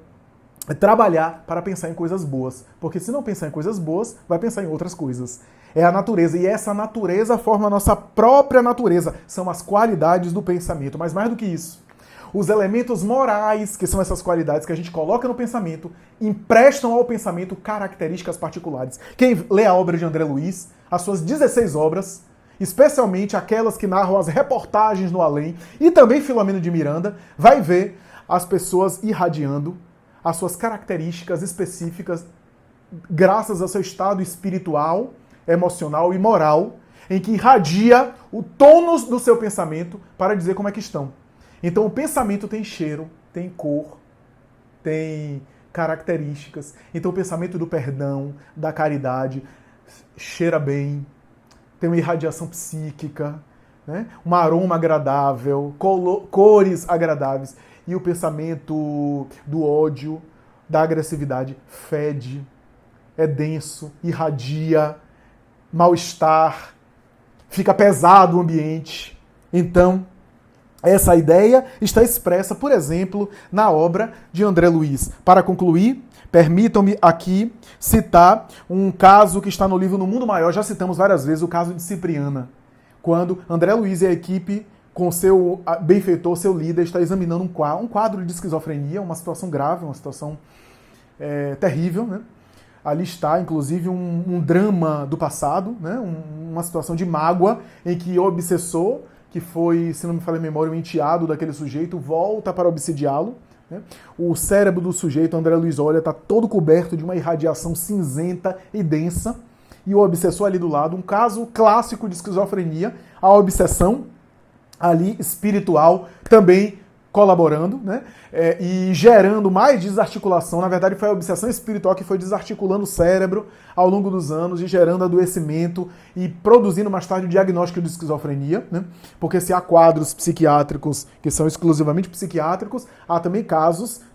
trabalhar para pensar em coisas boas. Porque se não pensar em coisas boas, vai pensar em outras coisas. É a natureza, e essa natureza forma a nossa própria natureza. São as qualidades do pensamento, mas mais do que isso. Os elementos morais, que são essas qualidades que a gente coloca no pensamento, emprestam ao pensamento características particulares. Quem lê a obra de André Luiz, as suas 16 obras, especialmente aquelas que narram as reportagens no além, e também Filomeno de Miranda, vai ver as pessoas irradiando as suas características específicas graças ao seu estado espiritual, emocional e moral, em que irradia o tônus do seu pensamento para dizer como é que estão. Então o pensamento tem cheiro, tem cor, tem características. Então o pensamento do perdão, da caridade, cheira bem, tem uma irradiação psíquica, né? Um aroma agradável, cores agradáveis. E o pensamento do ódio, da agressividade fede, é denso, irradia, mal-estar, fica pesado o ambiente. Então, essa ideia está expressa, por exemplo, na obra de André Luiz. Para concluir, permitam-me aqui citar um caso que está no livro No Mundo Maior, já citamos várias vezes, o caso de Cipriana, quando André Luiz e a equipe, com seu benfeitor, seu líder, está examinando um quadro de esquizofrenia, uma situação grave, uma situação terrível, né? Ali está, inclusive, um drama do passado, né? Uma situação de mágoa em que o obsessor, que foi, se não me falha a memória, o enteado daquele sujeito, volta para obsidiá-lo. Né? O cérebro do sujeito, André Luiz olha, está todo coberto de uma irradiação cinzenta e densa, e o obsessor ali do lado, um caso clássico de esquizofrenia, a obsessão ali espiritual também colaborando, né? E gerando mais desarticulação. Na verdade, foi a obsessão espiritual que foi desarticulando o cérebro ao longo dos anos e gerando adoecimento e produzindo mais tarde o diagnóstico de esquizofrenia, né? Porque se há quadros psiquiátricos que são exclusivamente psiquiátricos, há também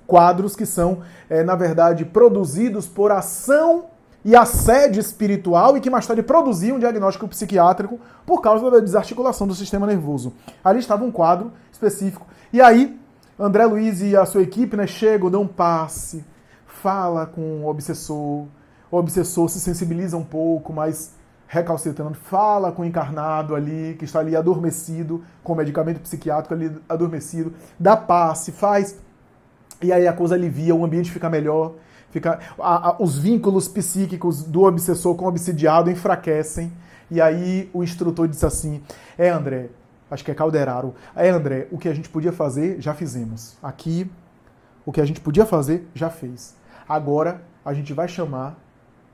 quadros que são, na verdade, produzidos por ação e assédio espiritual e que mais tarde produziam um diagnóstico psiquiátrico por causa da desarticulação do sistema nervoso. Ali estava um quadro específico. E aí, André Luiz e a sua equipe, né, chegam, dão um passe, fala com o obsessor se sensibiliza um pouco, mas recalcitrando, fala com o encarnado ali, que está ali adormecido, com medicamento psiquiátrico ali adormecido, dá passe, faz, e aí a coisa alivia, o ambiente fica melhor, os vínculos psíquicos do obsessor com o obsidiado enfraquecem, e aí o instrutor disse assim, André, acho que é Calderaro, André, o que a gente podia fazer, já fizemos. Aqui, o que a gente podia fazer, já fez. Agora, a gente vai chamar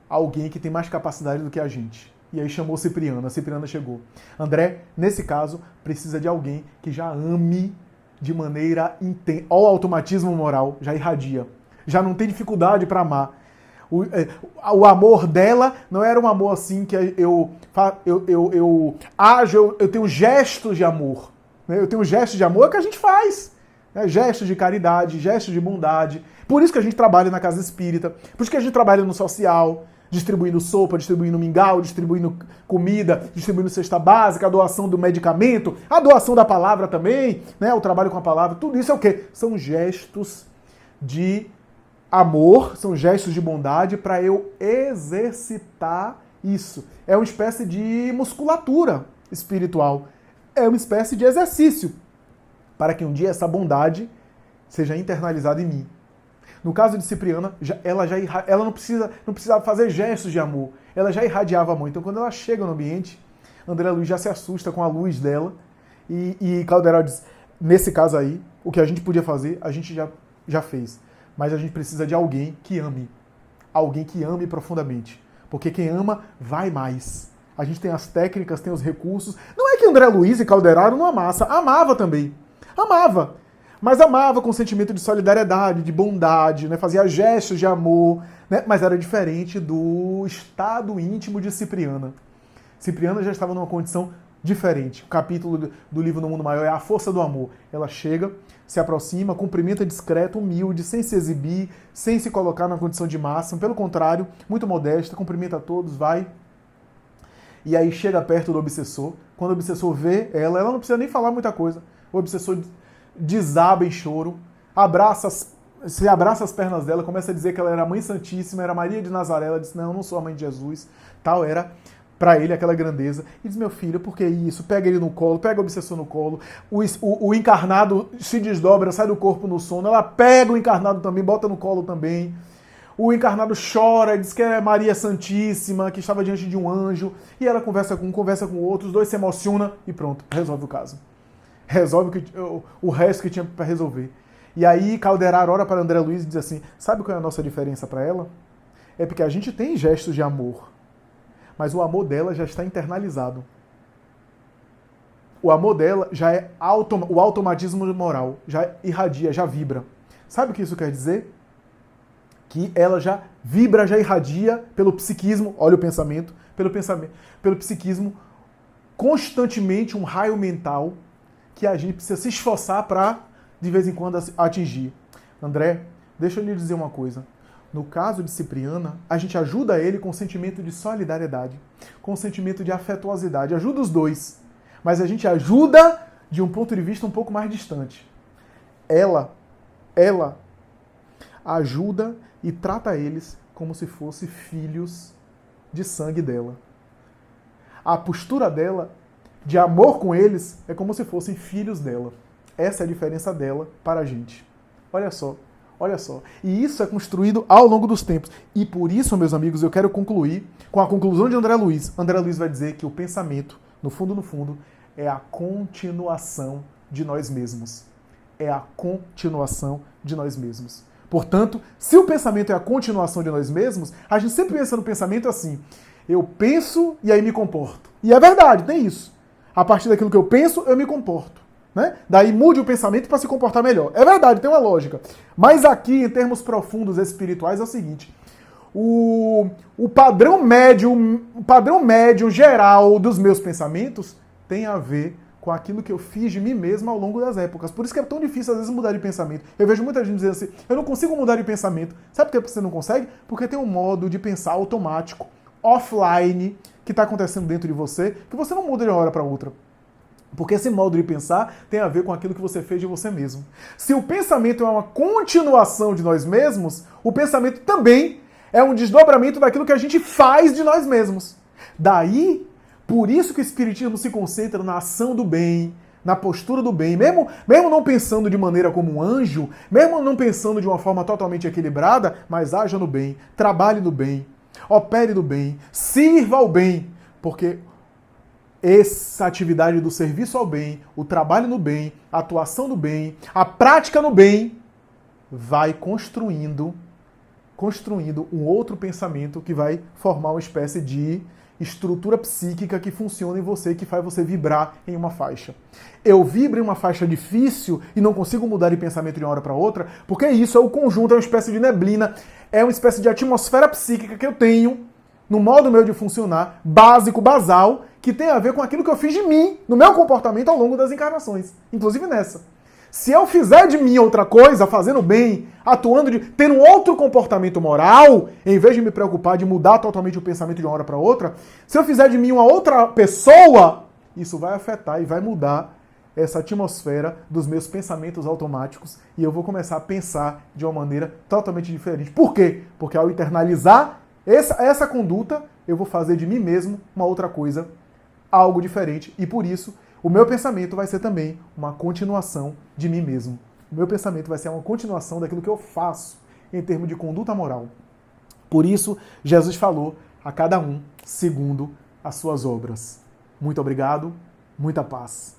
alguém que tem mais capacidade do que a gente. E aí chamou Cipriana, a Cipriana chegou. André, nesse caso, precisa de alguém que já ame de maneira intensa. Olha o automatismo moral, já irradia. Já não tem dificuldade para amar. O amor dela não era um amor assim que eu tenho gestos de amor. Né? Eu tenho gestos de amor que a gente faz. Né? Gestos de caridade, gestos de bondade. Por isso que a gente trabalha na casa espírita. Por isso que a gente trabalha no social, distribuindo sopa, distribuindo mingau, distribuindo comida, distribuindo cesta básica, a doação do medicamento, a doação da palavra também, né? O trabalho com a palavra. Tudo isso é o quê? São gestos de amor, são gestos de bondade para eu exercitar isso. É uma espécie de musculatura espiritual. É uma espécie de exercício para que um dia essa bondade seja internalizada em mim. No caso de Cipriana, ela não precisava fazer gestos de amor. Ela já irradiava amor. Então, quando ela chega no ambiente, André Luiz já se assusta com a luz dela. E Calderal diz, nesse caso aí, o que a gente podia fazer, a gente já fez. Mas a gente precisa de alguém que ame. Alguém que ame profundamente. Porque quem ama, vai mais. A gente tem as técnicas, tem os recursos. Não é que André Luiz e Calderaro não amassem. Amava também. Amava. Mas amava com sentimento de solidariedade, de bondade, né? Fazia gestos de amor. Né? Mas era diferente do estado íntimo de Cipriana. Cipriana já estava numa condição diferente. O capítulo do livro No Mundo Maior é a força do amor. Ela chega, se aproxima, cumprimenta discreto, humilde, sem se exibir, sem se colocar na condição de máximo. Pelo contrário, muito modesta, cumprimenta a todos, vai. E aí chega perto do obsessor. Quando o obsessor vê ela não precisa nem falar muita coisa. O obsessor desaba em choro, se abraça as pernas dela, começa a dizer que ela era a Mãe Santíssima, era Maria de Nazaré. Ela disse, não, eu não sou a Mãe de Jesus. Tal era para ele aquela grandeza. E diz, meu filho, por que isso? Pega ele no colo, pega o obsessor no colo. O encarnado se desdobra, sai do corpo no sono. Ela pega o encarnado também, bota no colo também. O encarnado chora, diz que é Maria Santíssima, que estava diante de um anjo. E ela conversa com um, conversa com o outro, os dois se emocionam e pronto, resolve o caso. Resolve o resto que tinha para resolver. E aí Calderaro ora para André Luiz e diz assim, sabe qual é a nossa diferença para ela? É porque a gente tem gestos de amor, mas o amor dela já está internalizado. O amor dela já é o automatismo moral, já irradia, já vibra. Sabe o que isso quer dizer? Que ela já vibra, já irradia pelo psiquismo, olha o pensamento, pelo psiquismo, constantemente um raio mental que a gente precisa se esforçar para, de vez em quando, atingir. André, deixa eu lhe dizer uma coisa. No caso de Cipriana, a gente ajuda ele com um sentimento de solidariedade, com um sentimento de afetuosidade. Ajuda os dois, mas a gente ajuda de um ponto de vista um pouco mais distante. Ela ajuda e trata eles como se fossem filhos de sangue dela. A postura dela de amor com eles é como se fossem filhos dela. Essa é a diferença dela para a gente. Olha só. Olha só. E isso é construído ao longo dos tempos. E por isso, meus amigos, eu quero concluir com a conclusão de André Luiz. André Luiz vai dizer que o pensamento, no fundo, é a continuação de nós mesmos. É a continuação de nós mesmos. Portanto, se o pensamento é a continuação de nós mesmos, a gente sempre pensa no pensamento assim: eu penso e aí me comporto. E é verdade, tem isso. A partir daquilo que eu penso, eu me comporto. Né? Daí mude o pensamento para se comportar melhor. É verdade, tem uma lógica. Mas aqui, em termos profundos espirituais, é o seguinte: o padrão médio geral dos meus pensamentos tem a ver com aquilo que eu fiz de mim mesmo ao longo das épocas. Por isso que é tão difícil, às vezes, mudar de pensamento. Eu vejo muita gente dizendo assim: eu não consigo mudar de pensamento. Sabe por que você não consegue? Porque tem um modo de pensar automático, offline, que está acontecendo dentro de você, que você não muda de uma hora para outra. Porque esse modo de pensar tem a ver com aquilo que você fez de você mesmo. Se o pensamento é uma continuação de nós mesmos, o pensamento também é um desdobramento daquilo que a gente faz de nós mesmos. Daí, por isso que o Espiritismo se concentra na ação do bem, na postura do bem, mesmo não pensando de maneira como um anjo, mesmo não pensando de uma forma totalmente equilibrada, mas haja no bem, trabalhe no bem, opere no bem, sirva ao bem, porque essa atividade do serviço ao bem, o trabalho no bem, a atuação no bem, a prática no bem, vai construindo um outro pensamento que vai formar uma espécie de estrutura psíquica que funciona em você, que faz você vibrar em uma faixa. Eu vibro em uma faixa difícil e não consigo mudar de pensamento de uma hora para outra, porque isso é o conjunto, é uma espécie de neblina, é uma espécie de atmosfera psíquica que eu tenho no modo meu de funcionar, básico, basal, que tem a ver com aquilo que eu fiz de mim, no meu comportamento ao longo das encarnações, inclusive nessa. Se eu fizer de mim outra coisa, fazendo bem, tendo outro comportamento moral, em vez de me preocupar de mudar totalmente o pensamento de uma hora para outra, se eu fizer de mim uma outra pessoa, isso vai afetar e vai mudar essa atmosfera dos meus pensamentos automáticos e eu vou começar a pensar de uma maneira totalmente diferente. Por quê? Porque ao internalizar essa conduta, eu vou fazer de mim mesmo uma outra coisa, algo diferente, e por isso o meu pensamento vai ser também uma continuação de mim mesmo. O meu pensamento vai ser uma continuação daquilo que eu faço em termos de conduta moral. Por isso, Jesus falou a cada um segundo as suas obras. Muito obrigado, muita paz.